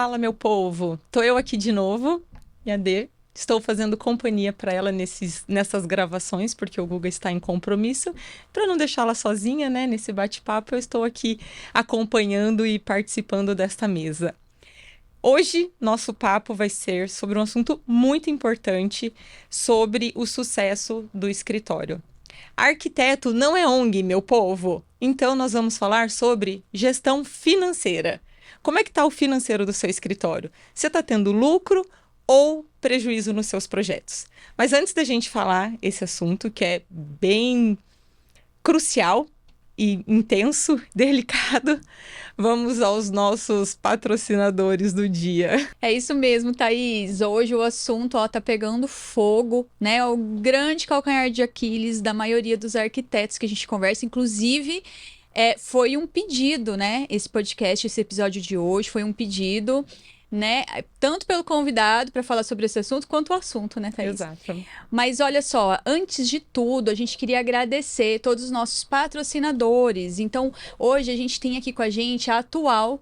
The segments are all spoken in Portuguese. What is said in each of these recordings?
Fala, meu povo. Tô eu aqui de novo, e a Dê. Estou fazendo companhia para ela nessas gravações, porque o Guga está em compromisso. Para não deixá-la sozinha, né, nesse bate-papo, eu estou aqui acompanhando e participando desta mesa. Hoje, nosso papo vai ser sobre um assunto muito importante, sobre o sucesso do escritório. Arquiteto não é ONG, meu povo. Então, nós vamos falar sobre gestão financeira. Como é que está o financeiro do seu escritório? Você está tendo lucro ou prejuízo nos seus projetos? Mas antes da gente falar esse assunto, que é bem crucial e intenso, delicado, vamos aos nossos patrocinadores do dia. É isso mesmo, Thaís. Hoje o assunto, tá pegando fogo, né? É o grande calcanhar de Aquiles da maioria dos arquitetos que a gente conversa. Inclusive, foi um pedido, né? Esse podcast, esse episódio de hoje foi um pedido, né? Tanto pelo convidado para falar sobre esse assunto, quanto o assunto, né, Thaís? Exato. Mas olha só, antes de tudo, a gente queria agradecer todos os nossos patrocinadores. Então, hoje a gente tem aqui com a gente a Atual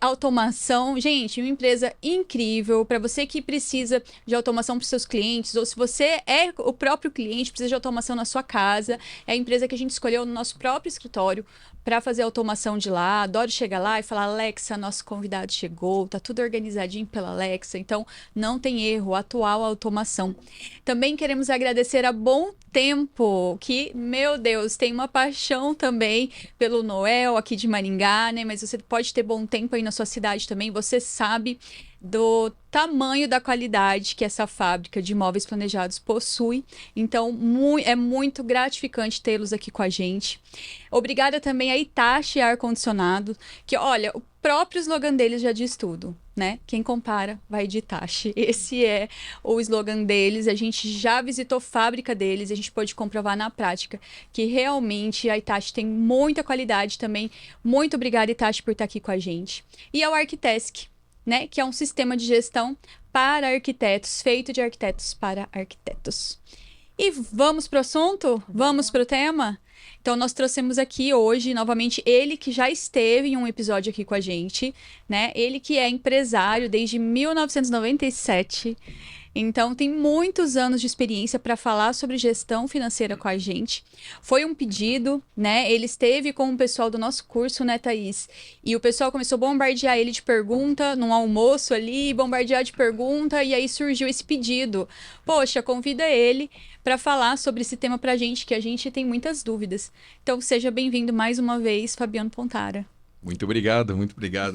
Automação. Gente, uma empresa incrível para você que precisa de automação para os seus clientes, ou se você é o próprio cliente, precisa de automação na sua casa. É a empresa que a gente escolheu no nosso próprio escritório para fazer automação de lá. Adoro chegar lá e falar: Alexa, nosso convidado chegou, tá tudo organizadinho pela Alexa, então não tem erro. Atual Automação. Também queremos agradecer a Bom Tempo, que, meu Deus, tem uma paixão também pelo Noel aqui de Maringá, né? Mas você pode ter Bom Tempo aí na sua cidade também. Você sabe do tamanho da qualidade que essa fábrica de móveis planejados possui. Então, é muito gratificante tê-los aqui com a gente. Obrigada também a Hitachi Ar-Condicionado, que, olha, o próprio slogan deles já diz tudo, né? Quem compara vai de Hitachi. Esse é o slogan deles. A gente já visitou a fábrica deles, a gente pode comprovar na prática que realmente a Hitachi tem muita qualidade também. Muito obrigada, Hitachi, por estar aqui com a gente. E ao Arquitesk, né? Que é um sistema de gestão para arquitetos, feito de arquitetos para arquitetos. E vamos para o assunto? Vamos para o tema? Então, nós trouxemos aqui hoje, novamente, ele que já esteve em um episódio aqui com a gente, né? Ele que é empresário desde 1997. Então, tem muitos anos de experiência para falar sobre gestão financeira com a gente. Foi um pedido, né? Ele esteve com o pessoal do nosso curso, né, Thaís? E o pessoal começou a bombardear ele de pergunta, num almoço ali, bombardear de pergunta, e aí surgiu esse pedido. Poxa, convida ele para falar sobre esse tema pra gente, que a gente tem muitas dúvidas. Então, seja bem-vindo mais uma vez, Fabiano Pontara. Muito obrigado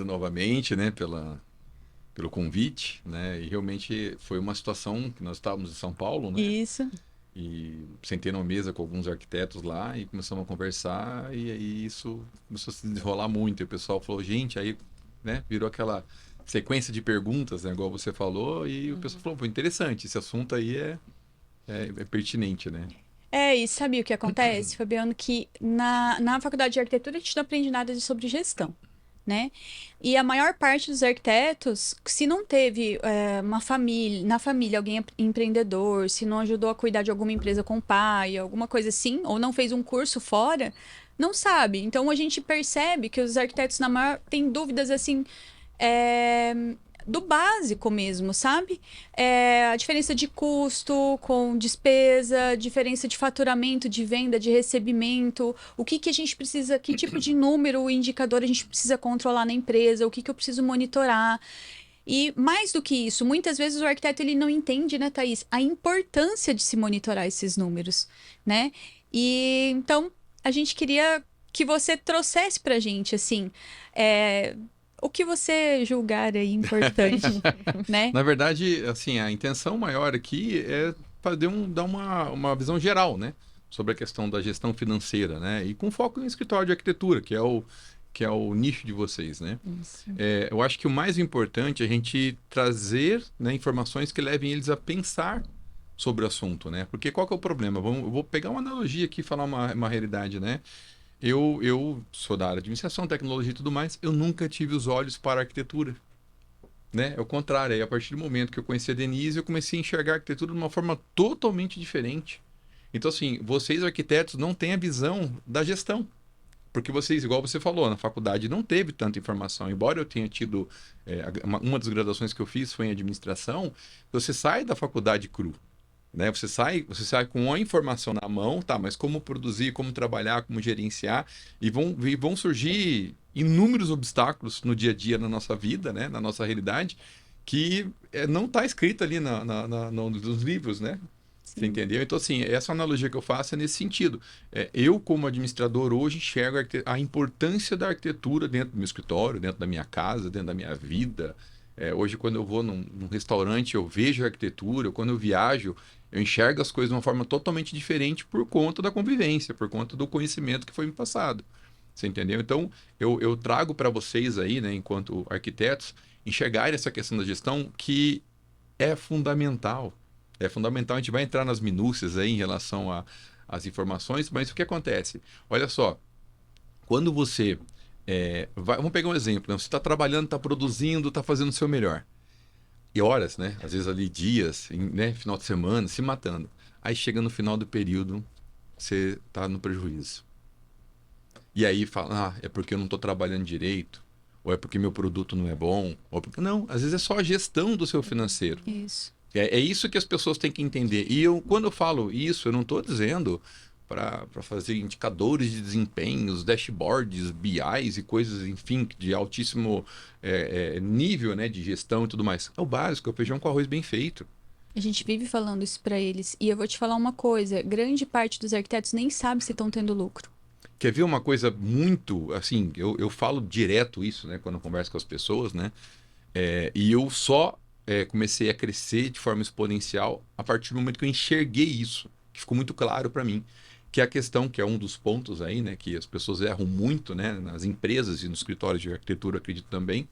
novamente, né, pelo convite, né, e realmente foi uma situação que nós estávamos em São Paulo, né, Isso. e sentei numa mesa com alguns arquitetos lá e começamos a conversar e aí isso começou a se desenrolar muito, e o pessoal falou: gente, aí, né, virou aquela sequência de perguntas, né, igual você falou, e o pessoal falou: pô, interessante, esse assunto aí é pertinente, né. E sabe o que acontece, Fabiano? Que na faculdade de arquitetura a gente não aprende nada sobre gestão, né? E a maior parte dos arquitetos, se não teve na família alguém empreendedor, se não ajudou a cuidar de alguma empresa com o pai, alguma coisa assim, ou não fez um curso fora, não sabe. Então a gente percebe que os arquitetos têm dúvidas assim. Do básico mesmo, sabe? A diferença de custo com despesa, diferença de faturamento, de venda, de recebimento, o que a gente precisa, que tipo de número, indicador a gente precisa controlar na empresa, o que eu preciso monitorar. E mais do que isso, muitas vezes o arquiteto ele não entende, né, Thaís, a importância de se monitorar esses números, né? E então a gente queria que você trouxesse pra gente, assim, o que você julgar aí importante, né? Na verdade, assim, a intenção maior aqui é dar uma visão geral, né, sobre a questão da gestão financeira, né, e com foco em escritório de arquitetura, que é o nicho de vocês, né. Eu acho que o mais importante é a gente trazer, né, informações que levem eles a pensar sobre o assunto, né, porque qual que é o problema? Eu vou pegar uma analogia aqui e falar uma realidade, né. Eu sou da área de administração, tecnologia e tudo mais, eu nunca tive os olhos para a arquitetura, né? É o contrário, aí a partir do momento que eu conheci a Denise, eu comecei a enxergar a arquitetura de uma forma totalmente diferente. Então, assim, vocês arquitetos não têm a visão da gestão. Porque vocês, igual você falou, na faculdade não teve tanta informação. Embora eu tenha tido... uma das graduações que eu fiz foi em administração. Você sai da faculdade cru. Né? Você sai com a informação na mão, tá? Mas como produzir, como trabalhar, como gerenciar. E vão surgir inúmeros obstáculos no dia a dia na nossa vida, né? Na nossa realidade, que não está escrito ali nos livros, né? Você entendeu? Então, assim, essa analogia que eu faço é nesse sentido. Eu, como administrador, hoje enxergo a importância da arquitetura dentro do meu escritório, dentro da minha casa, dentro da minha vida. Hoje, quando eu vou num restaurante, eu vejo a arquitetura. Quando eu viajo, eu enxergo as coisas de uma forma totalmente diferente por conta da convivência, por conta do conhecimento que foi me passado. Você entendeu? Então, eu trago para vocês aí, né, enquanto arquitetos, enxergarem essa questão da gestão que é fundamental. É fundamental, a gente vai entrar nas minúcias aí em relação às informações, mas o que acontece? Olha só, quando você... vamos pegar um exemplo, né? Você está trabalhando, está produzindo, está fazendo o seu melhor. E horas, né? Às vezes ali dias, né? Final de semana, se matando. Aí chega no final do período, você está no prejuízo. E aí fala, é porque eu não estou trabalhando direito, ou é porque meu produto não é bom, ou porque... Não, às vezes é só a gestão do seu financeiro. Isso. É isso que as pessoas têm que entender. E quando eu falo isso, eu não estou dizendo para fazer indicadores de desempenhos, dashboards, BIs e coisas, enfim, de altíssimo nível, né, de gestão e tudo mais. É o básico, é o feijão com arroz bem feito. A gente vive falando isso para eles. E eu vou te falar uma coisa, grande parte dos arquitetos nem sabe se estão tendo lucro. Quer ver uma coisa muito, assim, eu falo direto isso, né, quando eu converso com as pessoas, né, e eu só comecei a crescer de forma exponencial a partir do momento que eu enxerguei isso, que ficou muito claro para mim, que é a questão, que é um dos pontos aí, né, que as pessoas erram muito, né, nas empresas e nos escritórios de arquitetura, acredito também,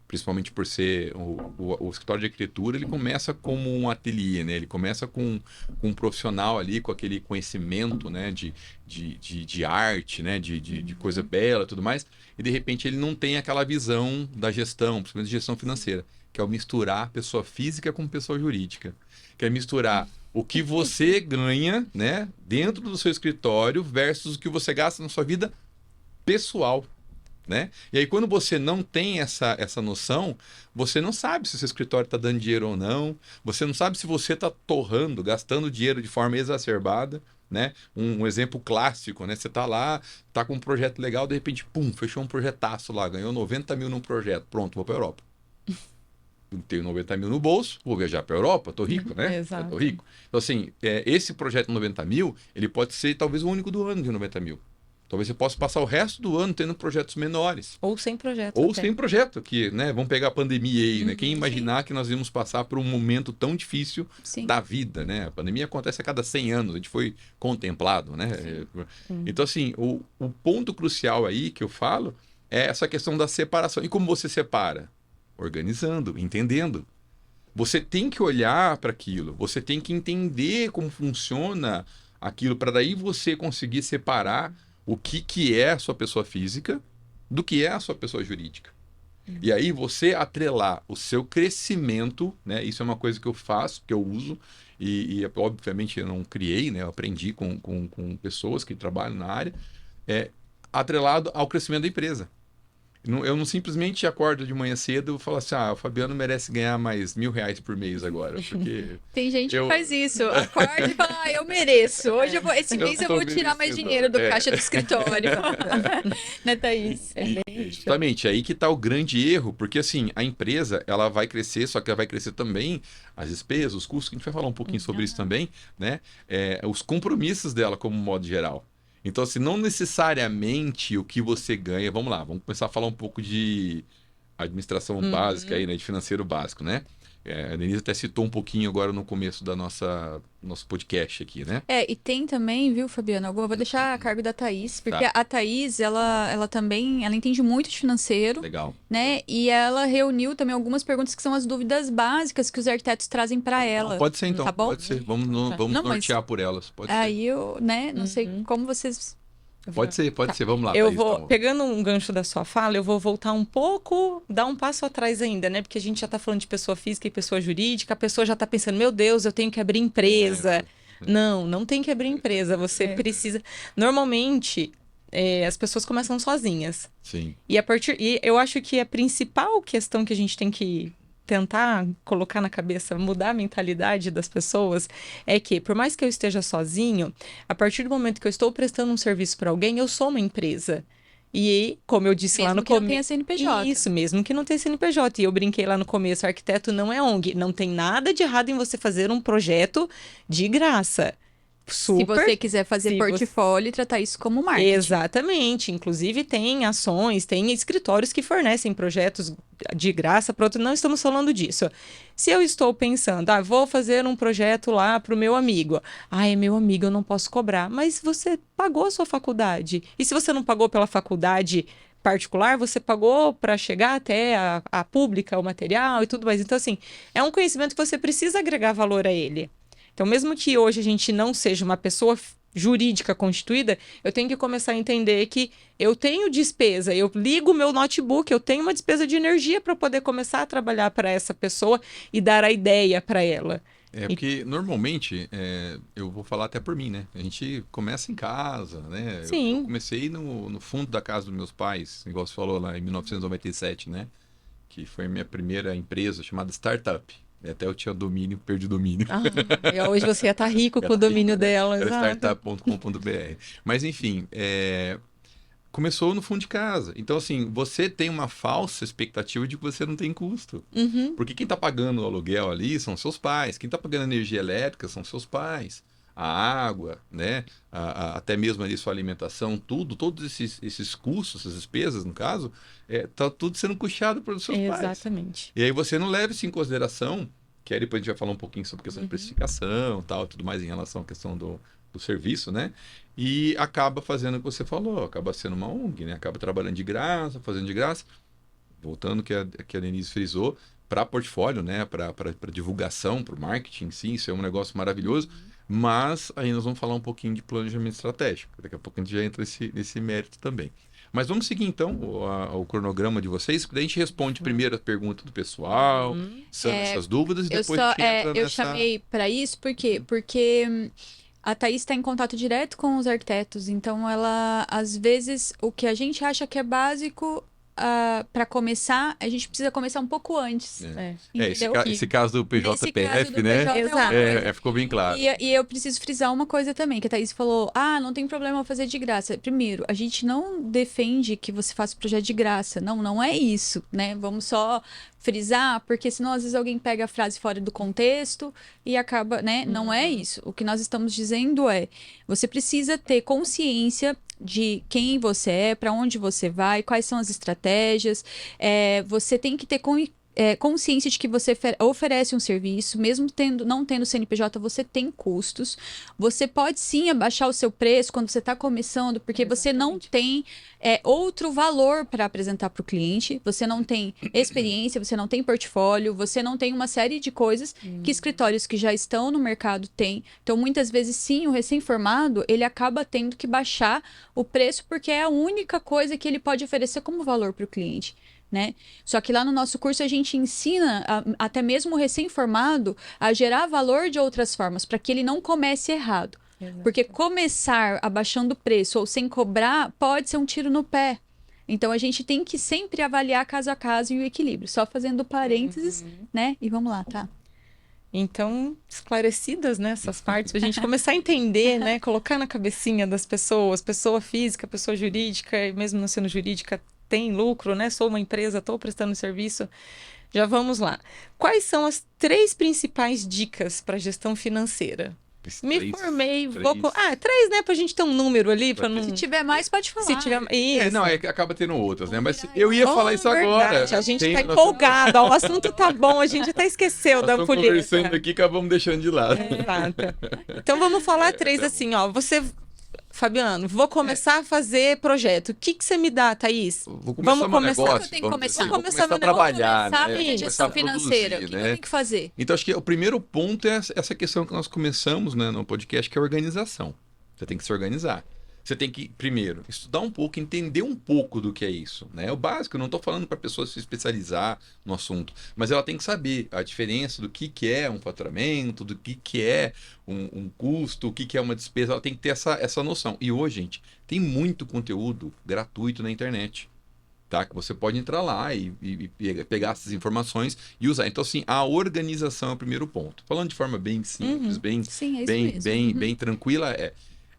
principalmente por ser o escritório de arquitetura, ele começa como um ateliê, né, ele começa com um profissional ali, com aquele conhecimento, né, de arte, né, de coisa bela e tudo mais, e de repente ele não tem aquela visão da gestão, principalmente de gestão financeira, que é o misturar pessoa física com pessoa jurídica. Que é misturar o que você ganha, né, dentro do seu escritório versus o que você gasta na sua vida pessoal, né? E aí, quando você não tem essa noção, você não sabe se o seu escritório está dando dinheiro ou não, você não sabe se você está torrando, gastando dinheiro de forma exacerbada, né? Um exemplo clássico, né? Você está lá, está com um projeto legal, de repente, pum, fechou um projetaço lá, ganhou 90 mil num projeto, pronto, vou para a Europa. Tenho 90 mil no bolso, vou viajar para a Europa, tô rico, né? Exato. Tô rico. Então, assim, esse projeto de 90 mil, ele pode ser talvez o único do ano de 90 mil. Talvez você possa passar o resto do ano tendo projetos menores. Ou sem projeto. Ou até. sem projeto, que, né? Vamos pegar a pandemia aí, né? Quem imaginar que nós íamos passar por um momento tão difícil Sim. da vida, né? A pandemia acontece a cada 100 anos, a gente foi contemplado, né? Então, assim, o ponto crucial aí que eu falo é essa questão da separação. E como você separa? Organizando, entendendo. Você tem que olhar para aquilo, você tem que entender como funciona aquilo, para daí você conseguir separar o que é a sua pessoa física do que é a sua pessoa jurídica. E aí você atrelar o seu crescimento, né? Isso é uma coisa que eu faço, que eu uso, e obviamente eu não criei, né? Eu aprendi com pessoas que trabalham na área, atrelado ao crescimento da empresa. Eu não simplesmente acordo de manhã cedo e falo assim, o Fabiano merece ganhar mais R$1.000 por mês agora, porque... Tem gente que faz isso, acorda e fala, eu mereço, hoje esse mês eu vou tirar mais dinheiro do caixa do escritório. Né, Thaís? Justamente, aí que está o grande erro, porque assim, a empresa, ela vai crescer, só que ela vai crescer também as despesas, os custos, que a gente vai falar um pouquinho sobre isso também, né? Os compromissos dela como modo geral. Então, assim, não necessariamente o que você ganha... Vamos lá, vamos começar a falar um pouco de administração básica aí, né? De financeiro básico, né? A Denise até citou um pouquinho agora no começo da nosso podcast aqui, né? E tem também, viu, Fabiano? Eu vou deixar a cargo da Thaís, porque a Thaís, ela também, ela entende muito de financeiro. Legal. Né? E ela reuniu também algumas perguntas que são as dúvidas básicas que os arquitetos trazem para ela. Pode ser, então. Tá bom? Pode ser. Vamos nortear por elas. Pode ser. Aí eu, né, não sei como vocês... Pode ser. Vamos lá. Eu Thaís, vou, então. pegando um gancho da sua fala, eu vou voltar um pouco, dar um passo atrás ainda, né? Porque a gente já tá falando de pessoa física e pessoa jurídica, a pessoa já tá pensando, meu Deus, eu tenho que abrir empresa. Não tem que abrir empresa, você precisa... Normalmente, as pessoas começam sozinhas. Sim. E eu acho que a principal questão que a gente tem que tentar colocar na cabeça, mudar a mentalidade das pessoas, é que, por mais que eu esteja sozinho, a partir do momento que eu estou prestando um serviço para alguém, eu sou uma empresa. E, como eu disse lá no Mesmo que não tenha começo. CNPJ. Isso, mesmo que não tenha CNPJ. E eu brinquei lá no começo: arquiteto não é ONG. Não tem nada de errado em você fazer um projeto de graça. Se Super. você quiser fazer Se portfólio e tratar isso como marketing. Exatamente. Inclusive, tem ações, tem escritórios que fornecem projetos de graça para outro. Não estamos falando disso. Se eu estou pensando, vou fazer um projeto lá para o meu amigo. É meu amigo, eu não posso cobrar. Mas você pagou a sua faculdade. E se você não pagou pela faculdade particular, você pagou para chegar até a pública, o material e tudo mais. Então, assim, é um conhecimento que você precisa agregar valor a ele. Então, mesmo que hoje a gente não seja uma pessoa jurídica constituída, eu tenho que começar a entender que eu tenho despesa, eu ligo o meu notebook, eu tenho uma despesa de energia para poder começar a trabalhar para essa pessoa e dar a ideia para ela. Porque normalmente, eu vou falar até por mim, né? A gente começa em casa, né? Sim. Eu comecei no fundo da casa dos meus pais, igual você falou lá em 1997, né? Que foi a minha primeira empresa chamada Startup. Até eu tinha domínio, perdi o domínio. Hoje você ia estar rico com o domínio dela. Era startup.com.br. Mas enfim, começou no fundo de casa. Então, assim, você tem uma falsa expectativa de que você não tem custo. Uhum. Porque quem está pagando o aluguel ali são seus pais. Quem está pagando a energia elétrica são seus pais. A água, né? Até mesmo ali sua alimentação, todos esses custos, essas despesas, no caso, tá tudo sendo custeado pelos seus pais. Exatamente. E aí você não leva isso em consideração, que aí depois a gente vai falar um pouquinho sobre questão de precificação, tal, tudo mais em relação à questão do serviço, né? E acaba fazendo o que você falou, acaba sendo uma ONG, né? Acaba trabalhando de graça, fazendo de graça. Voltando ao que a Denise frisou, para portfólio, né? Para divulgação, para o marketing, sim, isso é um negócio maravilhoso. Mas aí nós vamos falar um pouquinho de planejamento estratégico. Daqui a pouco a gente já entra nesse mérito também. Mas vamos seguir então o cronograma de vocês, porque daí a gente responde primeiro a pergunta do pessoal, são essas dúvidas, e depois a gente entra eu chamei para isso porque a Thaís está em contato direto com os arquitetos, então ela, às vezes, o que a gente acha que é básico para começar, a gente precisa começar um pouco antes. Esse caso do PJPF, caso do né? PJ Exato. Ficou bem claro. E eu preciso frisar uma coisa também, que a Thaís falou, não tem problema fazer de graça. Primeiro, a gente não defende que você faça o projeto de graça. Não é isso, né? Vamos só frisar, porque senão às vezes alguém pega a frase fora do contexto e acaba, né? Não é isso. O que nós estamos dizendo você precisa ter consciência de quem você é, para onde você vai, quais são as estratégias. Você tem que ter consciência de que você oferece um serviço, mesmo não tendo CNPJ, você tem custos. Você pode sim abaixar o seu preço quando você está começando, porque você não tem outro valor para apresentar para o cliente, você não tem experiência, você não tem portfólio, você não tem uma série de coisas que escritórios que já estão no mercado têm. Então, muitas vezes, sim, o recém-formado, ele acaba tendo que baixar o preço, porque é a única coisa que ele pode oferecer como valor para o cliente. Né? Só que lá no nosso curso a gente ensina até mesmo o recém-formado a gerar valor de outras formas, para que ele não comece errado. Exato. Porque começar abaixando o preço ou sem cobrar pode ser um tiro no pé. Então a gente tem que sempre avaliar caso a caso e o equilíbrio. Só fazendo parênteses, né? E vamos lá, tá? Então, esclarecidas, né, essas partes, para a gente começar a entender, né, colocar na cabecinha das pessoas, pessoa física, pessoa jurídica, e mesmo não sendo jurídica, tem lucro, né? Sou uma empresa, estou prestando serviço. Já vamos lá. Quais são as 3 principais dicas para gestão financeira? Me formei, vou... 3, né? Pra gente ter um número ali. Não... Se tiver mais, pode falar. Se tiver... Isso. Acaba tendo outras, né? Mas eu ia falar isso agora. A gente tá empolgado, o assunto tá bom, a gente até esqueceu da política. Conversando aqui, acabamos deixando de lado. Exato. Então vamos falar 3 assim, você... Fabiano, vou começar a fazer projeto. O que você me dá, Thaís? Vamos começar. Negócio, eu tenho que começar. Vou começar a trabalhar, né? Começar gestão financeira. Produzir, o que eu tenho que fazer? Então, acho que o primeiro ponto é essa questão que nós começamos, né, no podcast, que é a organização. Você tem que se organizar. Você tem que, primeiro, estudar um pouco, entender um pouco do que é isso, né? É o básico, eu não estou falando para a pessoa se especializar no assunto, mas ela tem que saber a diferença do que é um faturamento, do que é um custo, o que é uma despesa, ela tem que ter essa noção. E hoje, gente, tem muito conteúdo gratuito na internet. Tá? Que você pode entrar lá e pegar essas informações e usar. Então, assim, a organização é o primeiro ponto. Falando de forma bem simples, Sim, é isso mesmo. bem tranquila,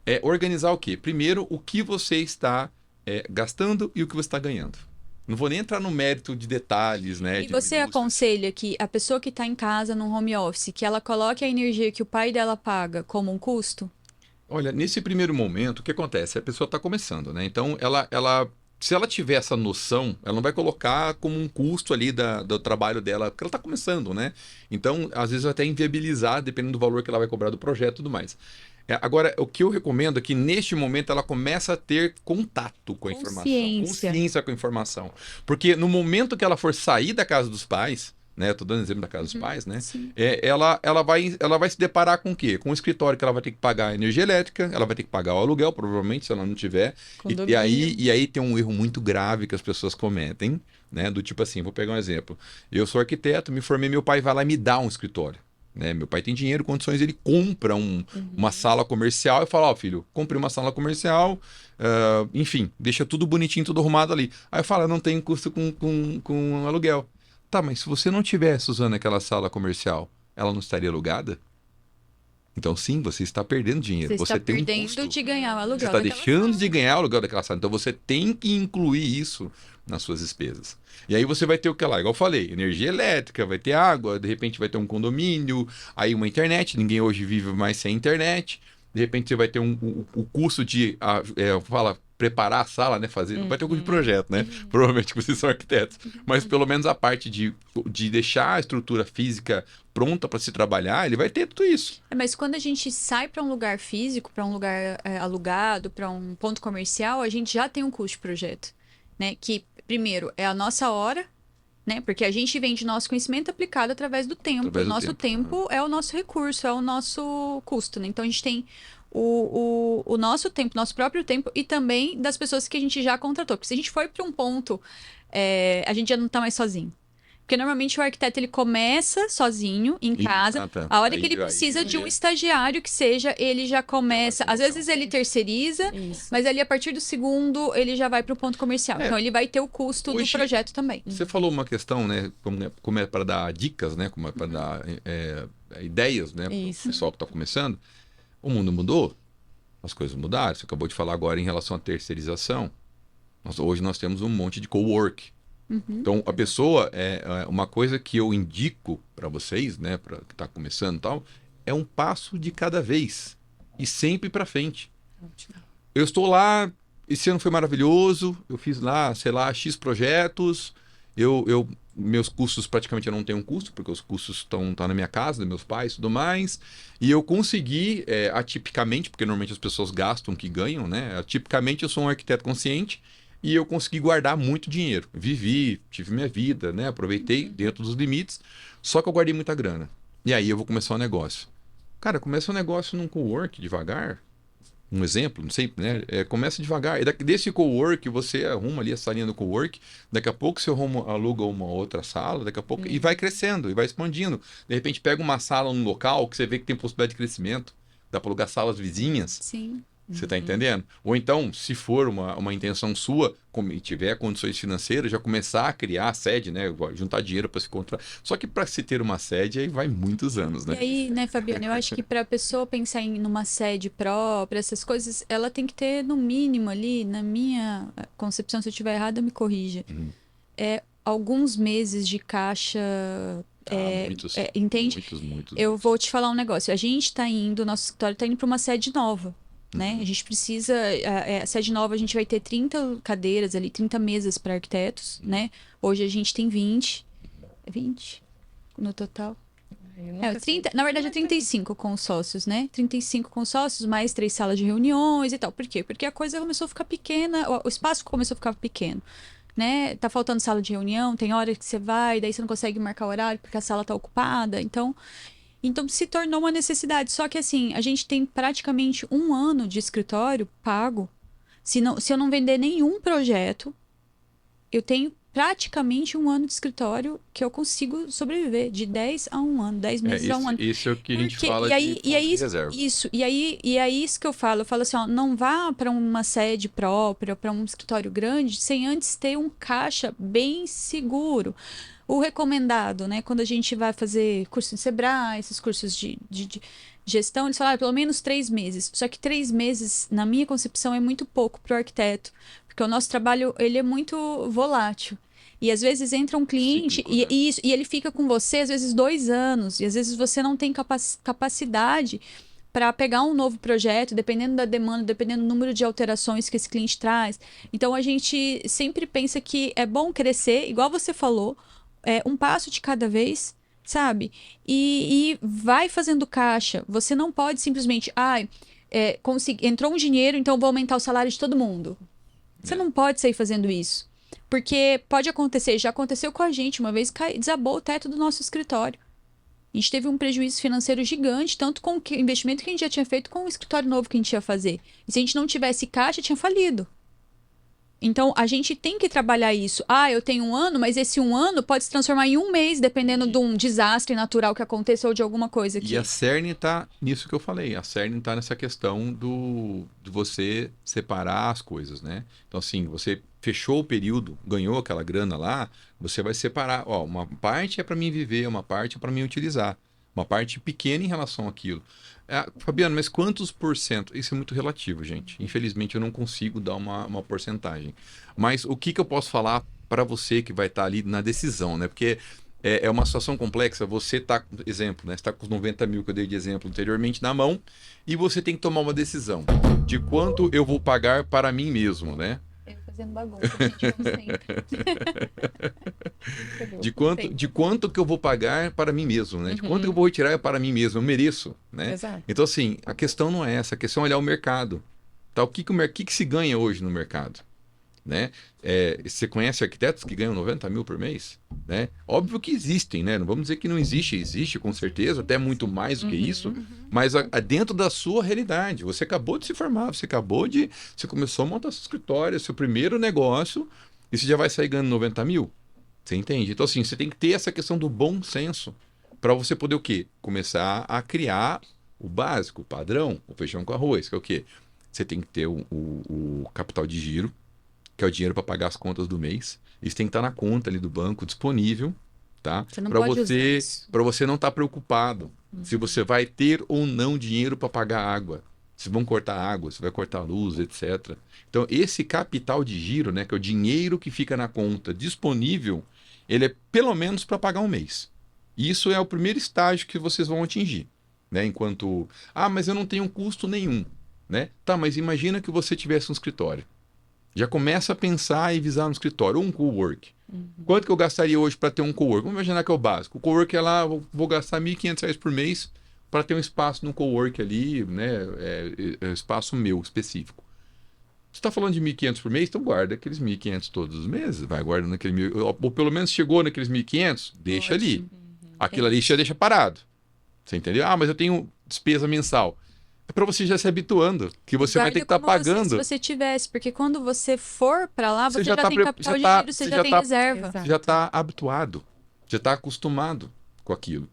é organizar o quê? Primeiro, o que você está gastando e o que você está ganhando. Não vou nem entrar no mérito de detalhes, né? E você aconselha que a pessoa que está em casa, num home office, que ela coloque a energia que o pai dela paga como um custo? Olha, nesse primeiro momento, o que acontece? A pessoa está começando, né? Então, se ela tiver essa noção, ela não vai colocar como um custo ali do trabalho dela, porque ela está começando, né? Então, às vezes, vai até inviabilizar, dependendo do valor que ela vai cobrar do projeto e tudo mais. Agora, o que eu recomendo é que, neste momento, ela comece a ter contato com a informação. Consciência com a informação. Porque no momento que ela for sair da casa dos pais, né? Eu tô dando exemplo da casa dos pais, né? Ela vai se deparar com o quê? Com um escritório que ela vai ter que pagar a energia elétrica, ela vai ter que pagar o aluguel, provavelmente, se ela não tiver. E aí tem um erro muito grave que as pessoas cometem, né? Do tipo assim, vou pegar um exemplo. Eu sou arquiteto, me formei, meu pai vai lá e me dá um escritório. Né? Meu pai tem dinheiro, condições, ele compra uma sala comercial e fala, filho, comprei uma sala comercial, enfim, deixa tudo bonitinho, tudo arrumado ali. Aí eu falo, não tem custo com aluguel. Tá, mas se você não tivesse usando aquela sala comercial, ela não estaria alugada? Então, sim, você está perdendo dinheiro. Você está tem perdendo um custo. de ganhar o aluguel. Você está deixando de ganhar o aluguel daquela sala. Então, você tem que incluir isso nas suas despesas. E aí você vai ter o que lá? Igual eu falei, energia elétrica, vai ter água, de repente vai ter um condomínio, aí uma internet, ninguém hoje vive mais sem internet. De repente você vai ter o custo de, preparar a sala, né? Vai ter um custo de projeto, né? Provavelmente vocês são arquitetos. Mas pelo menos a parte de deixar a estrutura física pronta para se trabalhar, ele vai ter tudo isso. Mas quando a gente sai para um lugar físico, para um lugar alugado, para um ponto comercial, a gente já tem um custo de projeto, né? Que, primeiro, é a nossa hora, né? Porque a gente vende nosso conhecimento aplicado através do tempo. O nosso tempo é o nosso recurso, é o nosso custo, né? Então, a gente tem o nosso tempo, nosso próprio tempo e também das pessoas que a gente já contratou. Porque se a gente for para um ponto, a gente já não está mais sozinho. Porque normalmente o arquiteto ele começa sozinho em casa. A hora que ele precisa de um estagiário que seja, ele já começa. Às vezes ele terceiriza, mas ali a partir do segundo ele já vai para o ponto comercial. Então ele vai ter o custo do projeto também. Você falou uma questão, né? Como é para dar dicas, né? Como é para dar ideias, né? Para o pessoal que está começando. O mundo mudou, as coisas mudaram. Você acabou de falar agora em relação à terceirização. Hoje nós temos um monte de co-work. Então, a pessoa, uma coisa que eu indico para vocês, né, para que está começando e tal, é um passo de cada vez e sempre para frente. Eu estou lá, esse ano foi maravilhoso, eu fiz lá, sei lá, X projetos, meus custos praticamente eu não tenho um custo, porque os custos estão na minha casa, dos meus pais e tudo mais, e eu consegui, atipicamente, porque normalmente as pessoas gastam o que ganham, né, atipicamente eu sou um arquiteto consciente, e eu consegui guardar muito dinheiro. Vivi, tive minha vida, né? Aproveitei dentro dos limites, só que eu guardei muita grana. E aí eu vou começar um negócio. Cara, começa um negócio num cowork devagar. Um exemplo, não sei, né? Começa devagar. E desse cowork, você arruma ali a salinha do cowork, daqui a pouco você aluga uma outra sala, daqui a pouco, e vai crescendo, e vai expandindo. De repente pega uma sala num local que você vê que tem possibilidade de crescimento. Dá para alugar salas vizinhas. Sim. Você está entendendo? Ou então, se for uma intenção sua, e tiver condições financeiras, já começar a criar a sede, né? Juntar dinheiro para se contratar. Só que para se ter uma sede, aí vai muitos anos, né? E aí, né, Fabiana, eu acho que para a pessoa pensar em numa sede própria, essas coisas, ela tem que ter, no mínimo ali, na minha concepção, se eu estiver errada, me corrija. Alguns meses de caixa... entende? Muitos. Eu vou te falar um negócio. A gente está indo, nosso escritório está indo para uma sede nova. Né? A gente precisa, a sede nova a gente vai ter 30 cadeiras ali, 30 mesas para arquitetos, né? Hoje a gente tem 20 no total. 30, na verdade é 35 com os sócios, né? 35 com os sócios, mais 3 salas de reuniões e tal. Por quê? Porque a coisa começou a ficar pequena, o espaço começou a ficar pequeno, né? Tá faltando sala de reunião, tem hora que você vai, daí você não consegue marcar o horário porque a sala tá ocupada, então... Então se tornou uma necessidade. Só que assim, a gente tem praticamente 1 ano de escritório pago. Se eu não vender nenhum projeto, eu tenho praticamente 1 ano de escritório que eu consigo sobreviver, de 10 a 1 ano, 10 meses a 1 ano. Isso é o que a gente Porque, fala e aí, de e aí, reserva. isso, e aí isso que eu falo assim, ó, não vá para uma sede própria, para um escritório grande, sem antes ter um caixa bem seguro. O recomendado, né, quando a gente vai fazer curso de Sebrae, esses cursos de gestão, eles falaram pelo menos 3 meses. Só que 3 meses, na minha concepção, é muito pouco para o arquiteto, porque o nosso trabalho ele é muito volátil. E às vezes entra um cliente Cíclico, né? e ele fica com você, às vezes 2 anos, e às vezes você não tem capacidade para pegar um novo projeto, dependendo da demanda, dependendo do número de alterações que esse cliente traz. Então a gente sempre pensa que é bom crescer, igual você falou, um passo de cada vez, sabe? E vai fazendo caixa. Você não pode simplesmente, entrou um dinheiro, então eu vou aumentar o salário de todo mundo. Você não pode sair fazendo isso. Porque pode acontecer, já aconteceu com a gente uma vez, desabou o teto do nosso escritório. A gente teve um prejuízo financeiro gigante, tanto com o investimento que a gente já tinha feito, com o escritório novo que a gente ia fazer. E se a gente não tivesse caixa, tinha falido. Então, a gente tem que trabalhar isso. Eu tenho 1 ano, mas esse 1 ano pode se transformar em 1 mês, dependendo de um desastre natural que aconteça ou de alguma coisa aqui. E a cerne está nisso que eu falei. A cerne está nessa questão de você separar as coisas, né? Então, assim, você fechou o período, ganhou aquela grana lá, você vai separar. Ó, uma parte é para mim viver, uma parte é para mim utilizar. Uma parte pequena em relação àquilo. Fabiano, mas quantos por cento? Isso é muito relativo, gente. Infelizmente, eu não consigo dar uma porcentagem. Mas o que eu posso falar para você que vai estar ali na decisão, né? Porque é uma situação complexa. Você está, exemplo, né? Você está com os 90 mil que eu dei de exemplo anteriormente na mão e você tem que tomar uma decisão de quanto eu vou pagar para mim mesmo, né? Eu fazendo bagunça, gente, como sempre. De quanto que eu vou pagar para mim mesmo, né? De quanto que eu vou retirar para mim mesmo, eu mereço, né? Exato. Então, assim, a questão não é essa, a questão é olhar o mercado. Tá? O que se ganha hoje no mercado? Né? Você conhece arquitetos que ganham 90 mil por mês? Né? Óbvio que existem, né? Não vamos dizer que não existe, existe com certeza, até muito mais do que isso, mas dentro da sua realidade. Você acabou de se formar, você começou a montar seu escritório, seu primeiro negócio, e você já vai sair ganhando 90 mil? Você entende? Então, assim, você tem que ter essa questão do bom senso para você poder o quê? Começar a criar o básico, o padrão, o feijão com arroz, que é o quê? Você tem que ter o capital de giro, que é o dinheiro para pagar as contas do mês. Isso tem que estar na conta ali do banco, disponível, tá? Você não pode usar isso. Para você não estar preocupado se você vai ter ou não dinheiro para pagar água. Se vão cortar água, se vai cortar luz, etc. Então, esse capital de giro, né, que é o dinheiro que fica na conta disponível, ele é pelo menos para pagar um mês. Isso é o primeiro estágio que vocês vão atingir, né? Enquanto, mas eu não tenho custo nenhum, né? Tá, mas imagina que você tivesse um escritório. Já começa a pensar e visar no escritório, um cowork. Quanto que eu gastaria hoje para ter um cowork? Vamos imaginar que é o básico. O cowork é lá, vou gastar R$ 1.500 por mês para ter um espaço no cowork ali, né? Espaço meu específico. Você está falando de 1.500 por mês? Então guarda aqueles 1.500 todos os meses. Vai guardando aquele mil, ou pelo menos chegou naqueles 1.500, deixa ali. Aquilo ali já deixa parado. Você entendeu? Mas eu tenho despesa mensal. É para você já se habituando, que você vai ter que estar pagando. Se você tivesse, porque quando você for para lá, você já tem capital de giro, você já tem tá, reserva. Exato. Você já está habituado, já está acostumado com aquilo.